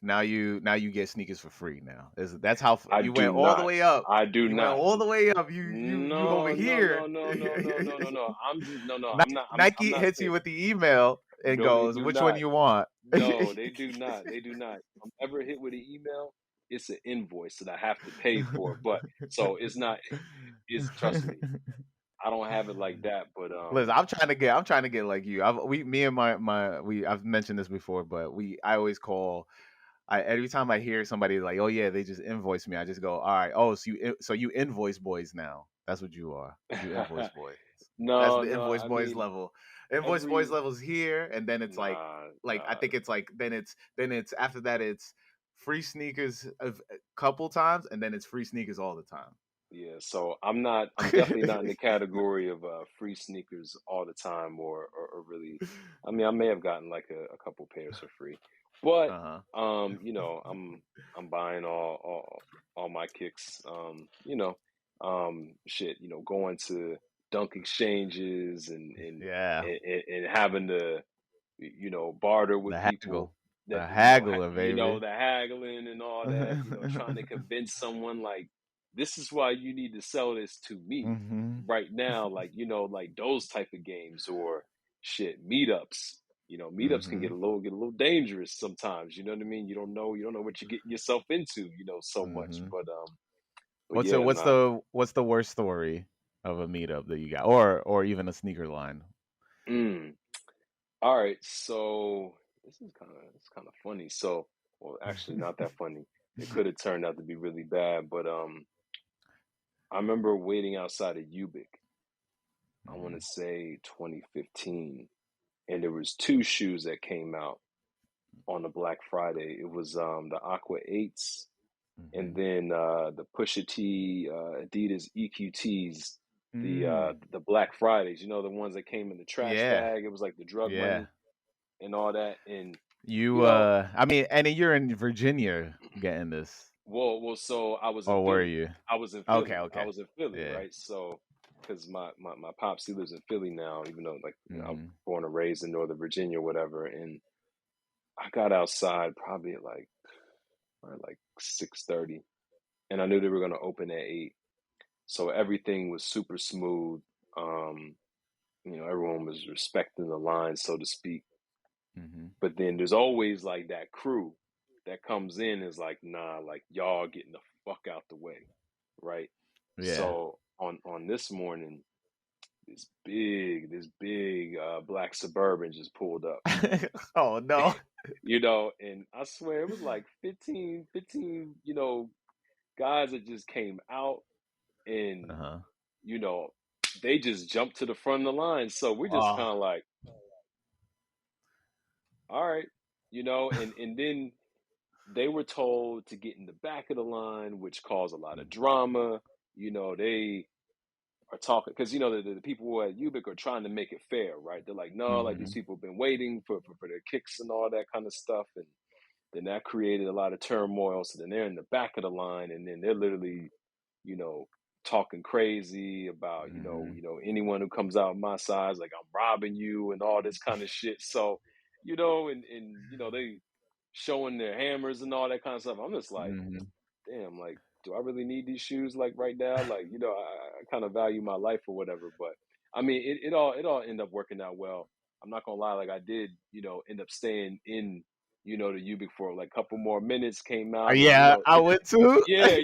now you get sneakers for free now. That's how I you do went all the not, way up. I do You went not. all the way up. You over No, no, no, here. no, no, no, no, no, no. I'm just no. I'm not. I'm Nike not hits you saying. with the email and No, they goes, do "Which one not. you want?" No, they do not. They do not. If I'm ever hit with an email, it's an invoice that I have to pay for. But so it's not. It's, trust me. I don't have it like that, but Listen, I'm trying to get like you. Me and I've mentioned this before, but I always call. Every time I hear somebody like, oh yeah, they just invoice me, I just go, all right, oh, so you invoice boys now. That's what you are. You invoice boys. That's no, the no. invoice I boys mean, level. Invoice boys every levels here, and then it's nah, I nah. think it's like then it's after that it's free sneakers a couple times, and then it's free sneakers all the time. Yeah, so I'm not. I'm definitely not in the category of free sneakers all the time, or really. I mean, I may have gotten like a couple pairs for free, but Uh-huh. I'm buying all my kicks. Shit, going to dunk exchanges Yeah. and having to barter with The people haggle. that The haggler, baby. the haggling and all that, trying to convince someone like this is why you need to sell this to me hmm right now, like like those type of games or shit meetups. Meetups can hmm get a little dangerous sometimes. You know what I mean? You don't know what you're getting yourself into. So much, hmm but yeah, nah. What's the worst story of a meetup that you got, or even a sneaker line? Mm. All right, so it's kind of funny. So, well, actually, not that funny. It could have turned out to be really bad, but I remember waiting outside of Ubik. I want to hmm say 2015, and there was two shoes that came out on the Black Friday. It was the Aqua Eights, and hmm then the Pusha T Adidas EQTs. Mm. The Black Fridays, the ones that came in the trash Yeah, bag. It was like the drug yeah. money and all that, and you You, know I mean, and you're in Virginia getting this, So I was in or were Philly. you? I was in Okay, Philly. I okay. was in Philly, Yeah. right? So, because my pops, he lives in Philly now, even though, like, I'm hmm born and raised in Northern Virginia, whatever. And I got outside probably at like 6:30, and I knew they were going to open at 8. So everything was super smooth. Um, everyone was respecting the line, so to speak. hmm But then there's always like that crew that comes in is like, nah, like y'all getting the fuck out the way, right? Yeah. So on this morning, this big black suburban just pulled up, Oh no. and I swear it was like 15, guys that just came out and Uh-huh. you know they just jumped to the front of the line. So we're just Oh. kind of like, all right, and then they were told to get in the back of the line, which caused a lot of drama. They are talking because the people who are at Ubik are trying to make it fair, right? They're like, no, like these hmm people have been waiting for their kicks and all that kind of stuff, and then that created a lot of turmoil. So then they're in the back of the line, and then they're literally, you know, talking crazy about hmm anyone who comes out my size, like I'm robbing you and all this kind of shit. So, and they showing their hammers and all that kind of stuff. I'm just like, hmm damn, like, do I really need these shoes like right now? Like, I kind of value my life or whatever. But I mean, it all ended up working out well. I'm not gonna lie, like I did, end up staying in, the Ubik for like a couple more minutes, came out and Yeah, I would too. yeah,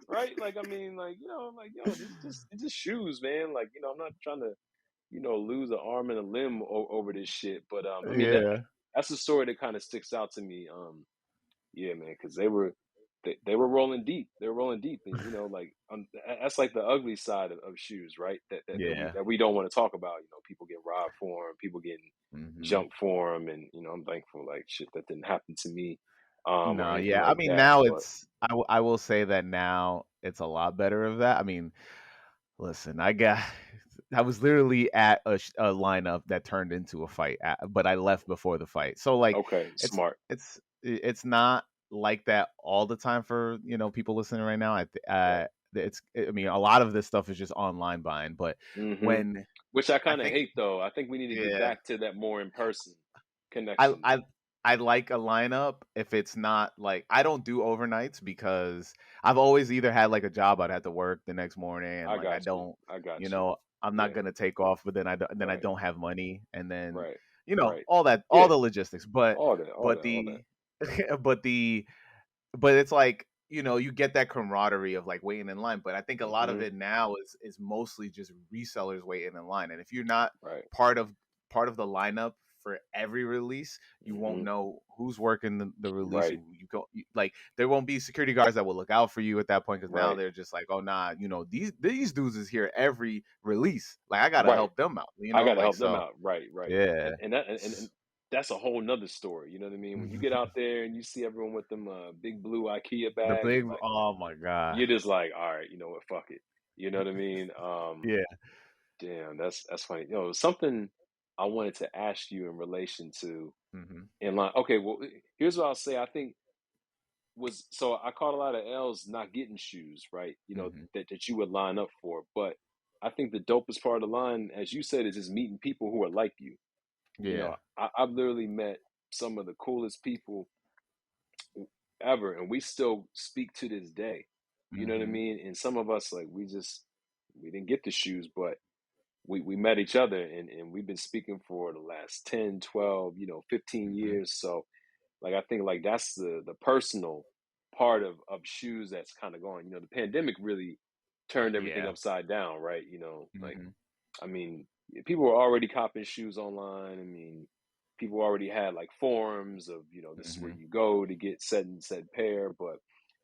right? Like I mean, like, like this it's just shoes, man. Like, I'm not trying to, lose an arm and a limb over this shit. But I mean Yeah. that's the story that kind of sticks out to me. Yeah, man, because they were rolling deep. They were rolling deep, and like that's like the ugly side of shoes, right? Yeah. That we don't want to talk about. People get robbed for them, people getting hmm jumped for them, and I'm thankful like shit that didn't happen to me, or No, anything yeah. I like mean, that. now But I will say that now it's a lot better of that. I mean, listen, I was literally at a lineup that turned into a fight, but I left before the fight. So like, okay, it's smart. it's not like that all the time for people listening right now. Right. I mean, a lot of this stuff is just online buying, but hmm when Which I I kind of think hate, though. I think we need to get yeah, back to that more in person I connection. I I like a lineup if it's not like I don't do overnights because I've always either had like a job I'd have to work the next morning and I like I got you. don't, I you got you. know, I'm not Yeah. gonna take off, but then I Right. don't have money and then Right. Right. all Yeah. the logistics, but All that. All but that. All that. the but the but it's like you get that camaraderie of like waiting in line. But I think a lot of Hmm. it now is mostly just resellers waiting in line. And if you're not Right. part of the lineup for every release, you won't Hmm. know who's working the release. Right. Like there won't be security guards that will look out for you at that point, because now Right. they're just like, oh nah, these dudes is here every release. Like I gotta Right. help them out. I gotta Like help them so. out. Right. Right. Yeah. And that's a whole nother story. You know what I mean? When you get out there and you see everyone with them big blue IKEA The bags, big, it's like oh my god. you're just like, all right, you know what? Fuck it. You know what I mean? Yeah. Damn, that's funny. Something I wanted to ask you in relation to Hmm. in line. Okay, well, here's what I'll say. I think was so I caught a lot of L's not getting shoes, right? Hmm. That you would line up for. But I think the dopest part of the line, as you said, is just meeting people who are like you. Yeah. I've literally met some of the coolest people ever, and we still speak to this day. You know what I Hmm. mean? And some of us, like, we didn't get the shoes, but we met each other, and we've been speaking for the last 10, 12, 15 Hmm. years. So like I think like that's the personal part of shoes that's kind of going. The pandemic really turned everything Yeah. upside down, right? Like Hmm. I mean, people were already copping shoes online. I mean, people already had like forums of, this is where Hmm. you go to get said and said pair. But,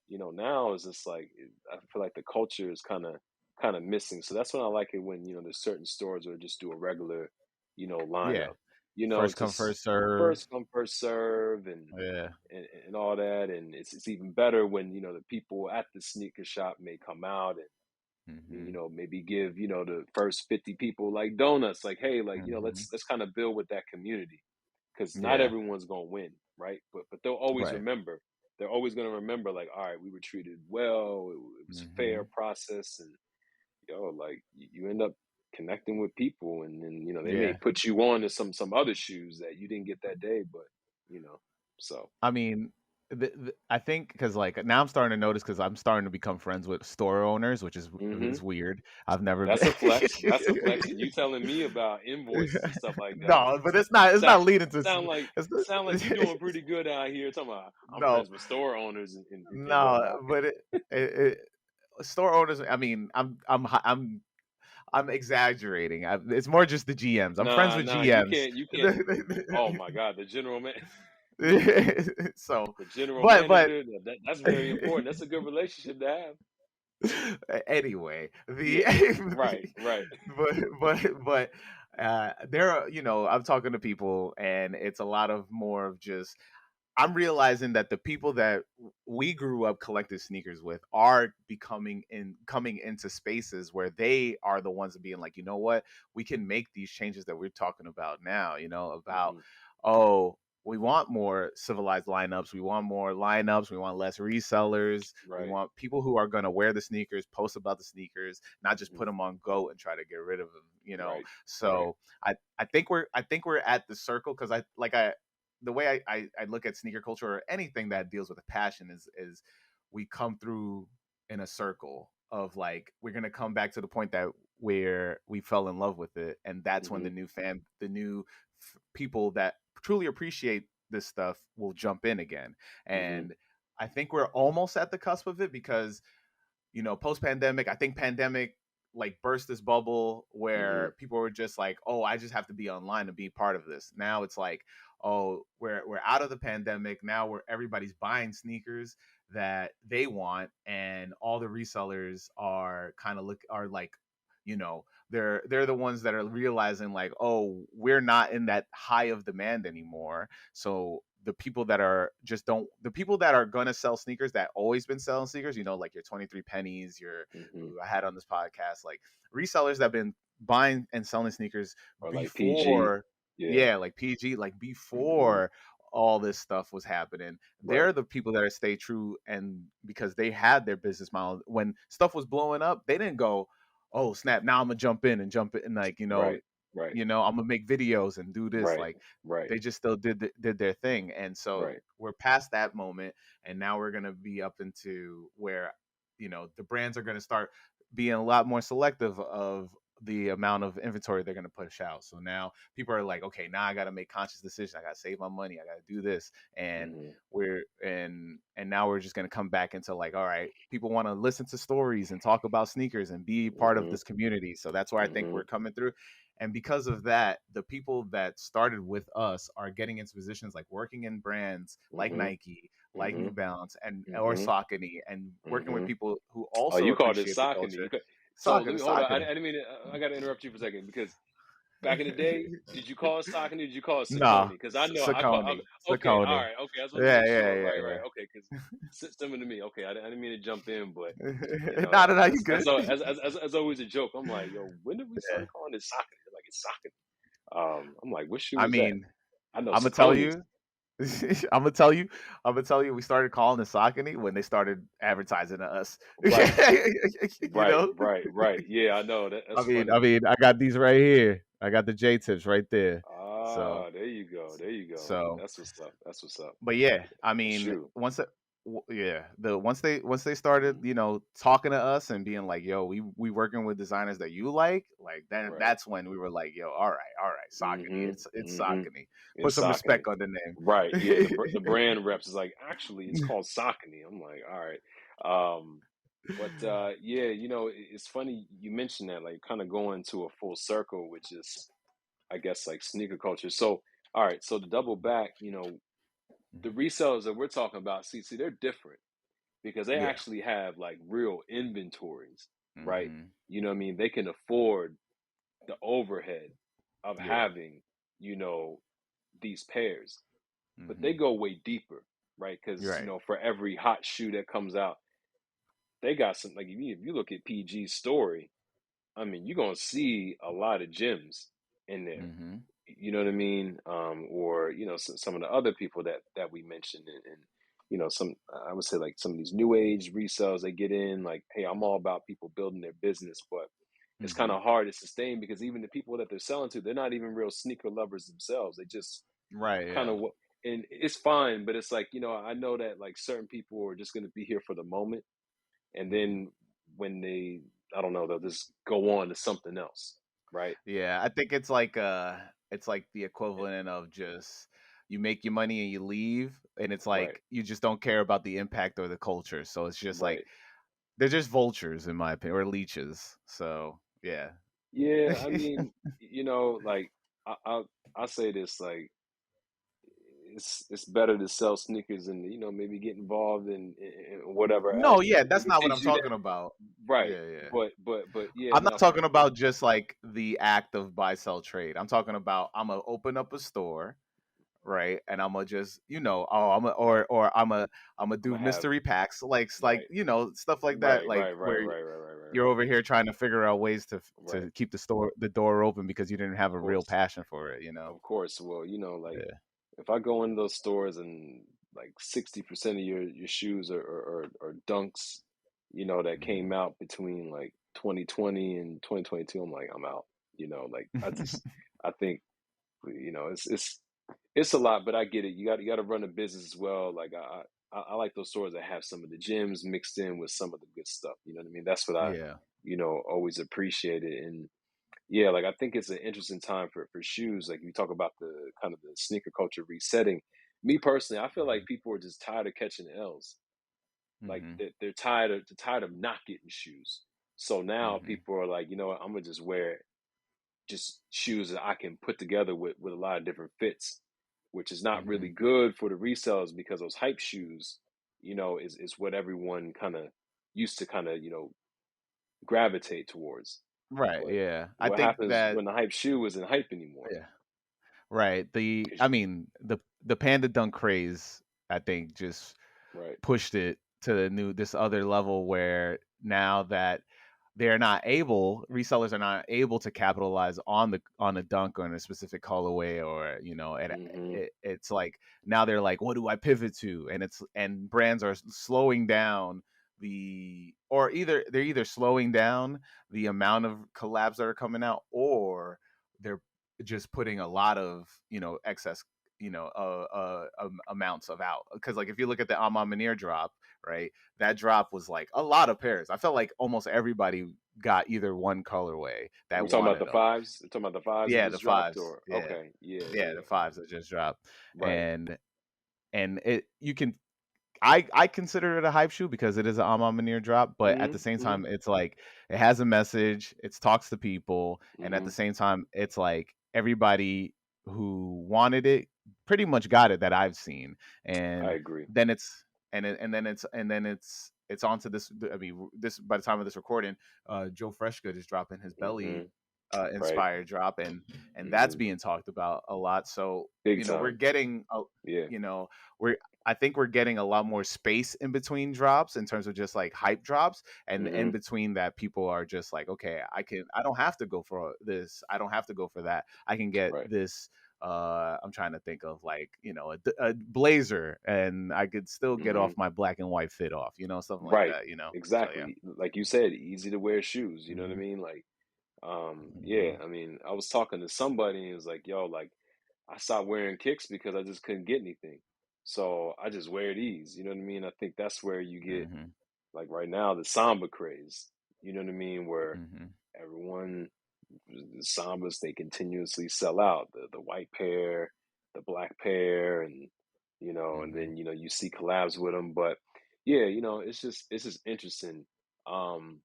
now it's just like, I feel like the culture is kind of missing. So that's when I like it when, there's certain stores where just do a regular, Yeah. lineup, First come, just first serve. first come, first serve Yeah. and all that. And it's even better when, the people at the sneaker shop may come out and, Hmm. maybe give the first 50 people like donuts, like, hey, like, Hmm. let's kind of build with that community, because not Yeah. everyone's going to win, right? But they'll always Right. remember. They're always going to remember, like, all right, we were treated well, it was a fair Hmm. process. And like you end up connecting with people, and then they may Yeah. put you on to some other shoes that you didn't get that day. But you know so I mean, I think because like now I'm starting to notice, because I'm starting to become friends with store owners, which hmm is weird. I've never been. that's a flex, and you telling me about invoices and stuff like that. No, but it's not. It's Sound not leading to. sound like sound like you're doing pretty good out here. Talking about I'm No, friends with store owners and no, whatnot. but store owners. I mean, I'm exaggerating. It's more just the GMs. I'm friends Nah, with nah, you GMs. can't, you can't. Oh my God, the general man, So, the general but manager. That's very important. That's a good relationship to have. anyway, Yeah, right, right. but there are, I'm talking to people, and it's a lot of more of just, I'm realizing that the people that we grew up collecting sneakers with are coming into spaces where they are the ones being like, you know what, we can make these changes that we're talking about now, about, Hmm. oh, we want more civilized lineups, we want more lineups, we want less resellers, we Right. want people who are going to wear the sneakers, post about the sneakers, not just put Mhm. them on GOAT and try to get rid of them. Right. Right. So I think we're at the circle, because I the way I look at sneaker culture or anything that deals with a passion is we come through in a circle of like, we're gonna come back to the point that where we fell in love with it, and that's when Hmm. the new people that truly appreciate this stuff will jump in again. Hmm. And I think we're almost at the cusp of it, because post pandemic, I think pandemic like burst this bubble Hmm. where people were just like, oh, I just have to be online to be part of this. Now it's like, oh, we're out of the pandemic. Now where everybody's buying sneakers that they want, and all the resellers are kind of are like, they're the ones that are realizing like, oh, we're not in that high of demand anymore. So the people that are gonna sell sneakers, that always been selling sneakers, like your 23 pennies, your Hmm. who I had on this podcast, like resellers that have been buying and selling sneakers Or like PG. before, Yeah. yeah, like PG, like Hmm. before all this stuff was happening. Right. They're the people that are stay true, and because they had their business model when stuff was blowing up, they didn't go, oh snap, now I'm gonna jump in, like, Right. Right. I'm gonna make videos and do this. Right. Like, Right. they just still did their thing. And so Right. we're past that moment, and now we're gonna be up into where the brands are gonna start being a lot more selective of the amount of inventory they're going to push out. So now people are like, okay, now I got to make conscious decisions. I got to save my money. I got to do this. And Mm-hmm. now we're just going to come back into like, all right, people want to listen to stories and talk about sneakers and be part of Mm-hmm. this community. So that's where I think Mm-hmm. we're coming through. And because of that, the people that started with us are getting into positions like working in brands like Mm-hmm. Nike, like Mm-hmm. New Balance, and or Mm-hmm. Saucony, and working with Mm-hmm. people who Oh, also you called it appreciate the Saucony. culture. So let Saucony, me hold on. I Saucony. didn't mean to, I got to interrupt you for a second because back in the day, did you call it Saucony? Did you call it No, Saucony? Because I know I call. Saucony, Okay, all Saucony. right, okay. I just want to Yeah, make yeah, sure. yeah, Right, right. yeah. Okay, because similar to me. Okay, I didn't mean to jump in, but No, no, no, you good. as always a joke. I'm like, yo, when did we start calling it Saucony? They're like it's Saucony. I'm like, what shoe I was that? mean, I know I'm gonna tell Saucony's. you. I'm gonna tell you. I'm gonna tell you. We started calling it Saucony when they started advertising to us. Right, You know. right. Yeah, I know that. I That's mean, funny. I got these right here. I got the J tips right there. So, Ah, there you go. There you go. so That's what's up. That's what's up. but yeah, I The mean, shoe. yeah, once they started, Mm, you know, talking to us and being like, "Yo, we working with designers that you like," then right. that's when we were like, "Yo, all right, Saucony, it's Mm-hmm. Saucony. Put It's some Saucony. respect on the name." Right. Yeah. The brand reps is like, actually, it's called Saucony. I'm like, all right. But yeah, it's funny you mentioned that, like, kind of going to a full circle, which is, I guess, like sneaker culture. So, all right. So to double back, the resellers that we're talking about, see, they're different because they Yeah. actually have like real inventories, right? Hmm. You know what I mean? They can afford the overhead of Yeah. having, you know, these pairs, but they Hmm. go way deeper, right? You're Because, right. for every hot shoe that comes out, they got some, like, if you look at PG's story, I mean, you're going to see a lot of gems in there. Hmm. You know what I mean? Or, some of the other people that we mentioned, and some, I would say, like some of these new age resales they get in, like, hey, I'm all about people building their business, but it's kind Hmm. of hard to sustain because even the people that they're selling to, they're not even real sneaker lovers themselves. They just Right. kind Yeah. of, and it's fine, but it's like, I know that like certain people are just going to be here for the moment, and Hmm. then when they, I don't know, they'll just go on to something else, right? Yeah. I think it's like the equivalent of just you make your money and you leave, and it's Right, like you just don't care about the impact or the culture. So it's just like right. they're just vultures, in my opinion, or leeches. So yeah. Yeah, I mean, like I say this, like, it's better to sell sneakers and maybe get involved in whatever No, else yeah, if that's it not what takes I'm you talking there. about. Right, Yeah, yeah. but yeah, I'm not no, talking about just like the act of buy sell trade. I'm talking about I'm gonna open up a store, right? And I'm gonna just, oh, I'm gonna I'm do gonna have mystery packs, like right, stuff like that, right, like right, right, where right, right, right, right, you're over here trying to figure out ways right. to keep the door open because you didn't have Of a real course, passion for it, you know? of course. Well, like Yeah. if I go in those stores and like 60% of your shoes are dunks, that came Hmm. out between like 2020 and 2022, I'm like, I'm out. Like I think it's a lot, but I get it. You got to run a business as well. Like I like those stores that have some of the gems mixed in with some of the good stuff. You know what I mean? That's what I Yeah. always appreciated. And yeah, like I think it's an interesting time for shoes. Like you talk about the kind of the sneaker culture resetting. Me personally, I feel like people are just tired of catching L's. Like Hmm. they're tired of not getting shoes. So now Hmm. people are like, you know what, I'm gonna just wear just shoes that I can put together with a lot of different fits, which is not really Hmm. good for the resellers because those hype shoes, is what everyone kind of used to kind of, gravitate towards. Right. But Yeah. I what think happens that. when the hype shoe isn't hype anymore? Yeah. Right. Because I mean, the panda dunk craze, I think, just right, pushed it to this other level where now that resellers are not able to capitalize on a dunk or in a specific colorway, or hmm it's like now they're like, what do I pivot to? And brands are slowing down they're either slowing down the amount of collabs that are coming out, or they're just putting a lot of excess amounts of out, because like if you look at the Amon Manir drop, right, that drop was like a lot of pairs. I felt like almost everybody got either one colorway Are we that talking about wanted the them. fives? We're talking about the fives that Yeah, the just dropped, fives. or Yeah, okay, yeah, yeah, the yeah, fives that just dropped, right. and it you can I consider it a hype shoe because it is an Manir drop, but at the Mhm, same mhm, time, it's like it has a message, it talks to people, and at the mhm. same time, it's like everybody who wanted it pretty much got it that I've seen, I and agree. then it's and then it's onto this. I mean, this by the time of this recording, Joe Freshgood is dropping his belly Mhm. Right. inspired drop, and that's Mhm. being talked about a lot. So Big we're time. getting a Yeah. you know we're I think we're getting a lot more space in between drops in terms of just like hype drops, and in Mhm. between that, people are just like, okay, I don't have to go for this, I don't have to go for that, I can get Right. this. I'm trying to think of like a blazer, and I could still get off Mhm. my black and white fit off, something like Right. that. So yeah. Exactly. Like you said, easy to wear shoes. You know what I Hmm. mean? Like, yeah. Hmm. I mean, I was talking to somebody and it was like, "Yo, like, I stopped wearing kicks because I just couldn't get anything, so I just wear these." You know what I mean? I think that's where you get, Hmm. like, right now, the samba craze. You know what I mean? Where Hmm. everyone, the Sambas, they continuously sell out the white pair, the black pair, and and Hmm. then you see collabs with them. But yeah, it's just interesting. Um,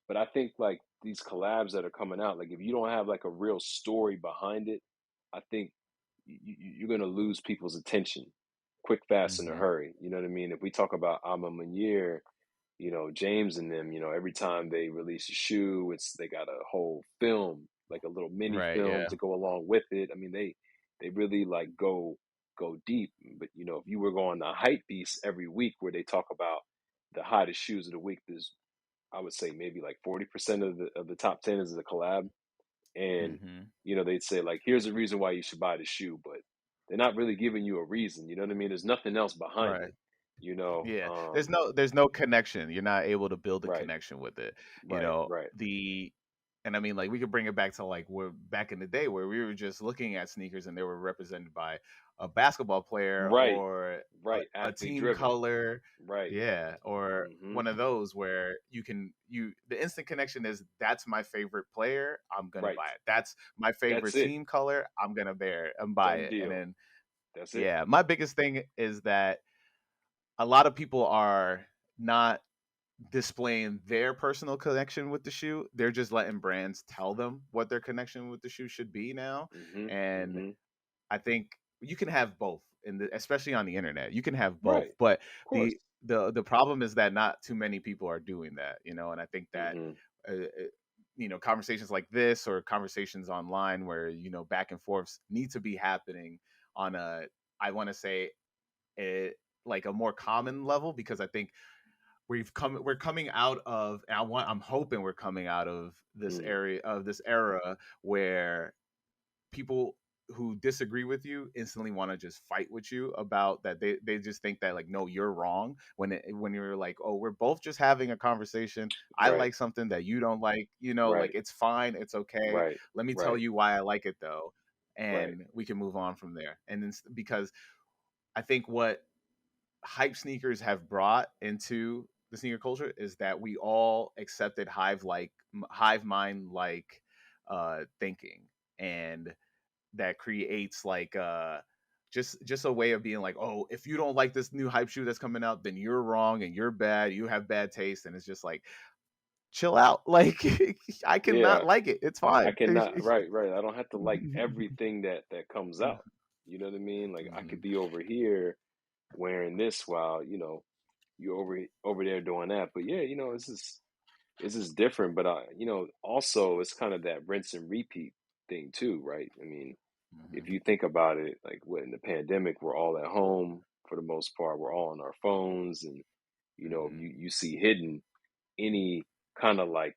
but I think like these collabs that are coming out, like if you don't have like a real story behind it, I think you're gonna lose people's attention quick, fast, in a Hmm. hurry. You know what I mean? If we talk about Alma Manier, James and them, every time they release a shoe, they got a whole film, like a little mini Right. film Yeah. to go along with it. I mean, they really like go deep. But if you were going to hype beast every week where they talk about the hottest shoes of the week, there's, I would say, maybe like 40% of the top 10 is a collab. And Hmm. they'd say like, here's a reason why you should buy the shoe, but they're not really giving you a reason. You know what I mean? There's nothing else behind Right. it. Yeah, there's no connection. You're not able to build a Right, connection with it. You right, know, right. the and I mean, like, we could bring it back to like where back in the day where we were just looking at sneakers and they were represented by a basketball player Right, or right. a Athlete team driven. color. Right. Yeah, or Mhm. one of those where you the instant connection is that's my favorite player, I'm gonna Right. buy it. That's my That's favorite it. team color, I'm gonna bear it and buy Done it. And deal. then That's it. yeah, my biggest thing is that a lot of people are not displaying their personal connection with the shoe. They're just letting brands tell them what their connection with the shoe should be now. Mhm. And Mhm. I think you can have both, especially on the internet. You can have both, Right. but Of the course. the problem is that not too many people are doing that. And I think that Mhm. conversations like this or conversations online where back and forths need to be happening on a, I want to say, a, like a more common level, because I think we're coming out of, and I'm hoping we're coming out of Mm. this era where people who disagree with you instantly want to just fight with you about that. They just think that, like, no, you're wrong, when you're like, oh, we're both just having a conversation, I Right. like something that you don't like, like, Right. it's fine, it's okay, Right. let me tell Right. you why I like it though, Right. and we can move on from there. And then because I think what hype sneakers have brought into the sneaker culture is that we all accepted hive mind like thinking, and that creates like just a way of being like, oh, if you don't like this new hype shoe that's coming out, then you're wrong and you're bad, you have bad taste. And it's just like, chill out. Like, I cannot Yeah. like it, it's I fine. cannot. Right. Right. I don't have to like everything that comes out. You know what I mean? Like I could Mhm. be over here wearing this while you're over there doing that. But yeah, it's just different. But also it's kind of that rinse and repeat thing too, right? I mean, if Mhm. you think about it, like what in the pandemic, we're all at home for the most part. We're all on our phones, and Mhm. you see hidden any kind of like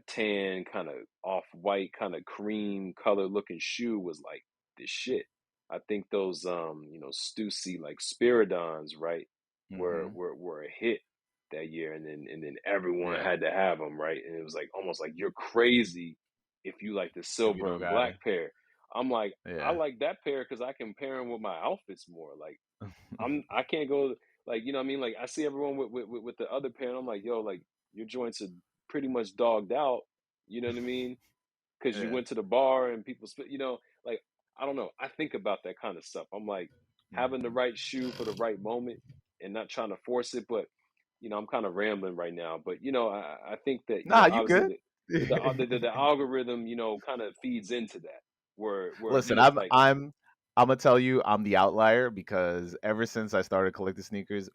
tan, kind of off white, kind of cream color looking shoe was like the shit. I think those Stussy like Spiridons, right, were Mhm. were were a hit that year, and then everyone Yeah, had to have them, right? And it was like almost like you're crazy if you like the if you silver don't and got black it. pair. I'm like, I Yeah. like that pair because I can pair them with my outfits more. Like I can't go, like, you know what I mean? Like I see everyone with the other pair, and I'm like, yo, like your joints are pretty much dogged out. You know what I mean? Because you Yeah. went to the bar and people spit. Like I don't know. I think about that kind of stuff. I'm like having the Mhm. right shoe for the right moment and not trying to force it. But I'm kind of rambling right now. But I think that Nah, you obviously good. the algorithm kind of feeds into that where Listen, it's like I'm gonna tell you I'm the outlier because ever since I started collecting sneakers,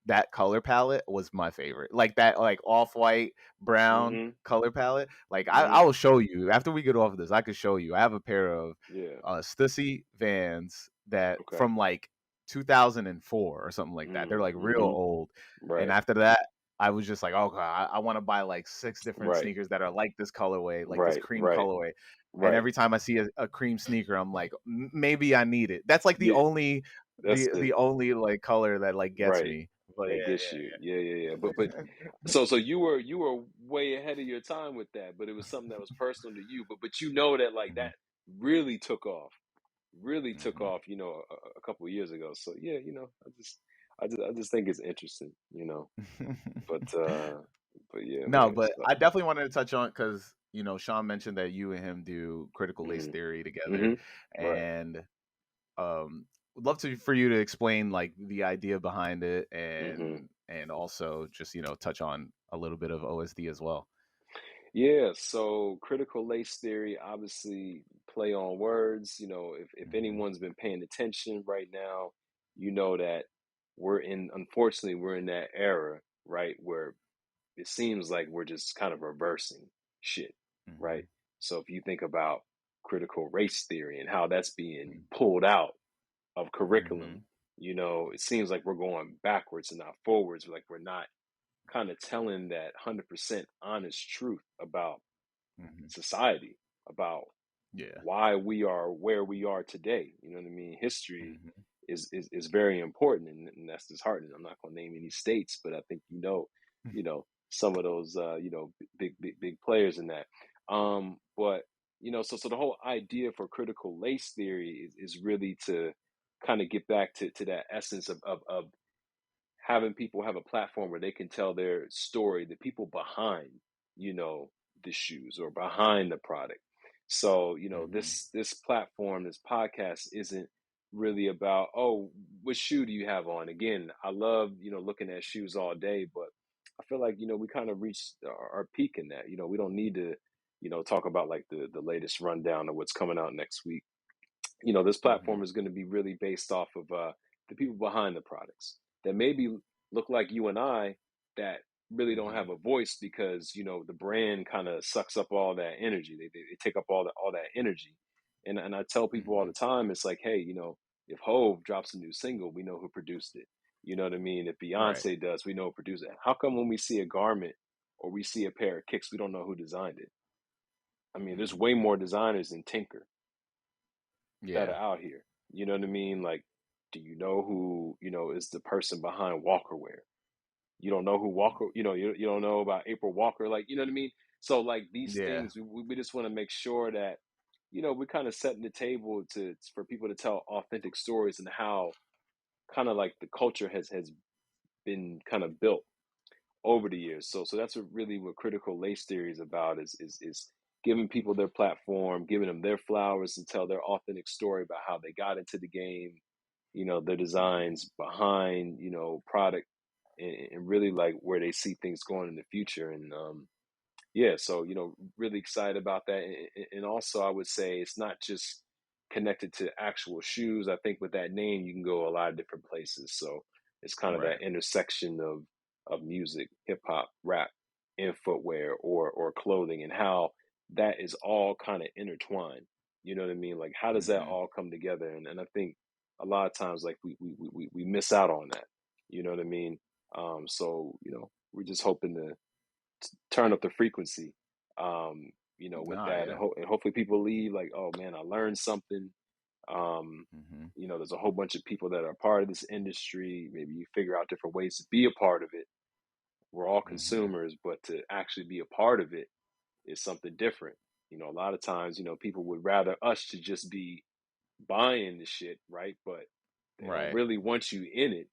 that color palette was my favorite. Like that like off-white, brown mm-hmm, color palette. Like mm-hmm, I will show you after we get off of this, I could show you. I have a pair of yeah, Stussy Vans that okay, from like 2004 or something like that. They're like real mm-hmm, old. And right, after that, I was just like, oh god, I want to buy like six different right, sneakers that are like this colorway, like this right, cream right, colorway. And right, every time I see a cream sneaker, I'm like, maybe I need it. That's like the yeah, only that's it, the only like color that like gets right. me. But That yeah, gets you, yeah. But so you were way ahead of your time with that, but it was something that was personal to you. But that like yeah. that really took Hmm. off, a couple of years ago. So yeah, I just think it's interesting, But yeah, No, man. but So I definitely wanted to touch on because Sean mentioned that you and him do critical race hmm theory together, hmm right. and would love to for you to explain like the idea behind it, hmm and also just touch on a little bit of OSD as well. Yeah, so critical race theory, obviously play on words. If Hmm. anyone's been paying attention right now, you know that unfortunately, we're in that era, right, where it seems like we're just kind of reversing shit, right? Hmm. So if you think about critical race theory and how that's being pulled out of curriculum, Hmm. it seems like we're going backwards and not forwards. Like we're not kind of telling that 100% honest truth about Hmm. society, about Yeah. why we are where we are today. You know what I mean? History Hmm. is very important, and that's disheartening. I'm not going to name any states, but I think some of those big players in that. But so the whole idea for critical race theory is really to kind of get back to that essence of having people have a platform where they can tell their story, the people behind, you know, the shoes or behind the product. So, Hmm. this platform, this podcast isn't really about, oh, what shoe do you have on? Again, I love, looking at shoes all day, but I feel like, we kind of reached our peak in that. We don't need to, talk about like the latest rundown of what's coming out next week. This Hmm. platform is going to be really based off of the people behind the products that maybe look like you and I, that really don't Hmm. have a voice because the brand kind of sucks up all that energy. They take up all that energy, and I tell people all Hmm. the time, it's like, hey, if Hove drops a new single, we know who produced it. You know what I mean? If Right. Beyonce does, we know who produced it. How come when we see a garment or we see a pair of kicks, we don't know who designed it? I mean, there's Hmm. way more designers than Tinker that are Yeah. out here. You know what I mean? Like, do you know who, is the person behind Walker Wear? You don't know who Walker, you don't know about April Walker, like, you know what I mean? So like these Yeah. things, we just want to make sure that, we're kind of setting the table for people to tell authentic stories and how kind of like the culture has been kind of built over the years. So that's what critical race theory is about is giving people their platform, giving them their flowers and tell their authentic story about how they got into the game, their Hmm. designs behind, product and really like where they see things going in the future. And yeah, so really excited about that. And also I would say it's not just connected to actual shoes. I think with that name you can go a lot of different places. So it's kind of Right. that intersection of music, hip hop, rap, and footwear or clothing, and how that is all kind of intertwined. You know what I mean? Like how does that Hmm. all come together? And I think a lot of times like we miss out on that. You know what I mean? So we're just hoping to turn up the frequency, with Nah. that, and, Yeah. and hopefully people leave like, oh man, I learned something. Um, Hmm. there's a whole bunch of people that are part of this industry. Maybe you figure out different ways to be a part of it. We're all Hmm. consumers, but to actually be a part of it is something different. A lot of times, people would rather us to just be buying the shit, right? But they don't Right. really want you in it.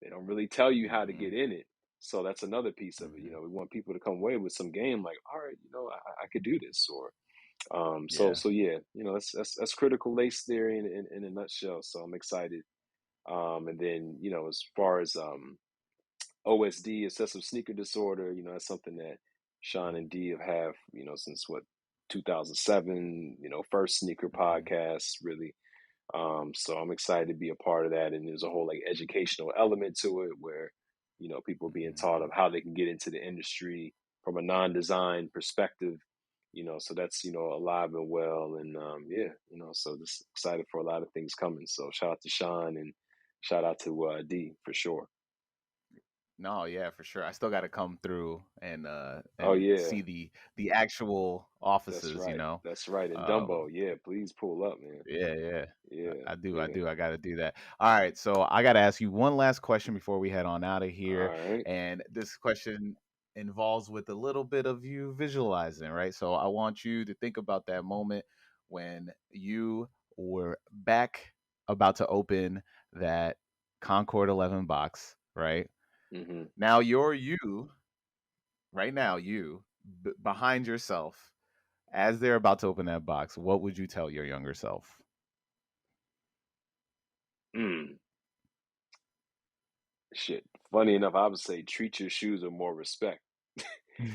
They don't really tell you how to Hmm. get in it. So that's another piece of it. You Hmm. know, we want people to come away with some game like, all right, you know, I could do this, or Yeah. so yeah, you know, that's critical race theory in a nutshell. So I'm excited. And then, you know, as far as OSD, excessive sneaker disorder, you know, that's something that Sean and D have, you know, since what, 2007, you know, first sneaker Hmm. podcast, really. So I'm excited to be a part of that. And there's a whole like educational element to it where, you know, people are being taught of Hmm. how they can get into the industry from a non-design perspective, you know, so that's, you know, alive and well. And yeah, you know, so just excited for a lot of things coming. So shout out to Sean and shout out to D for sure. No, yeah, for sure. I still got to come through Oh and yeah, see the actual that's offices. right. That's right. And Um, Dumbo, yeah, please pull up, man. yeah, yeah. Yeah, I do. I yeah. do. I got to do that. All right. So I got to ask you one last question before we head on out of here. All right. And this question involves with a little bit of you visualizing, right? So I want you to think about that moment when you were back about to open that Concord 11 box, right? Mm-hmm. Now you're you, right now, you behind yourself as they're about to open that box. What would you tell your younger self? Mm. Shit. Funny enough, I would say treat your shoes with more respect.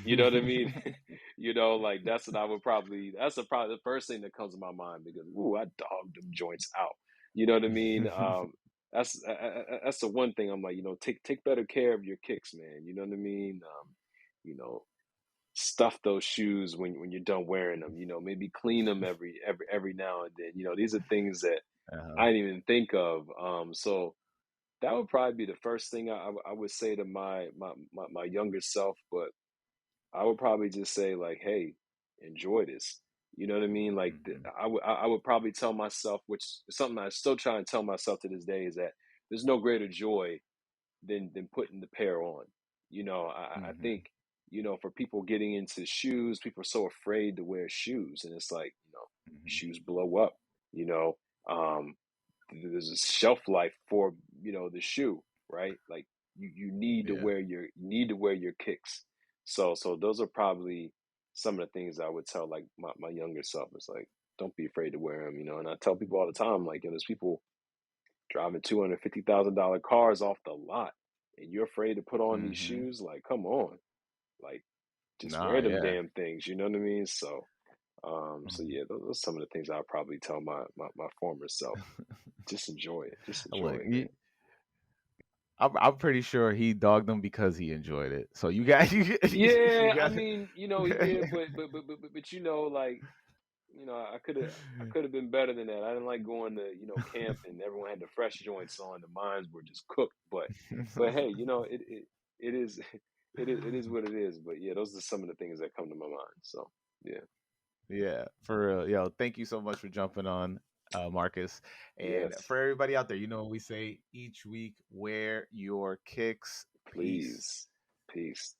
You know what I mean? You know, like that's what I would probably. That's probably the first thing that comes to my mind because ooh, I dogged them joints out. You know what I mean? That's the one thing I'm like, you know, take better care of your kicks, man. You know what I mean? You know, stuff those shoes when you're done wearing them. You know, maybe clean them every now and then. You know, these are things that uh-huh. I didn't even think of. So that would probably be the first thing I would say to my younger self. But I would probably just say like, hey, enjoy this. You know what I mean? Like Hmm. I would probably tell myself, which is something I still try and tell myself to this day, is that there's no greater joy than putting the pair on. You know, I Hmm. think, you know, for people getting into shoes, people are so afraid to wear shoes, and it's like, you know, Hmm. shoes blow up. You know, um, there's a shelf life for, you know, the shoe, right? Like you need to Yeah. wear your kicks. So those are probably some of the things I would tell like my younger self. Is like, don't be afraid to wear them, you know. And I tell people all the time, like, you know, there's people driving $250,000 cars off the lot, and you're afraid to put on these Hmm. shoes. Like, come on, like just Nah, wear them yeah. damn things. You know what I mean? So so Mhm. yeah, those are some of the things I'll probably tell my former self. Just enjoy it. Just enjoy Look, it, man. I'm pretty sure he dogged them because he enjoyed it. So you got you Yeah, I got. mean, you know, he did, but you know, like, you know, I could have been better than that. I didn't like going to, you know, camp and everyone had the fresh joints on. The mines were just cooked, but hey, you know, it is it is what it is. But yeah, those are some of the things that come to my mind. So yeah, Yeah, for real. Yo, thank you so much for jumping on, Marcus. And yes, for everybody out there, you know what we say each week: wear your kicks. Peace. please, peace.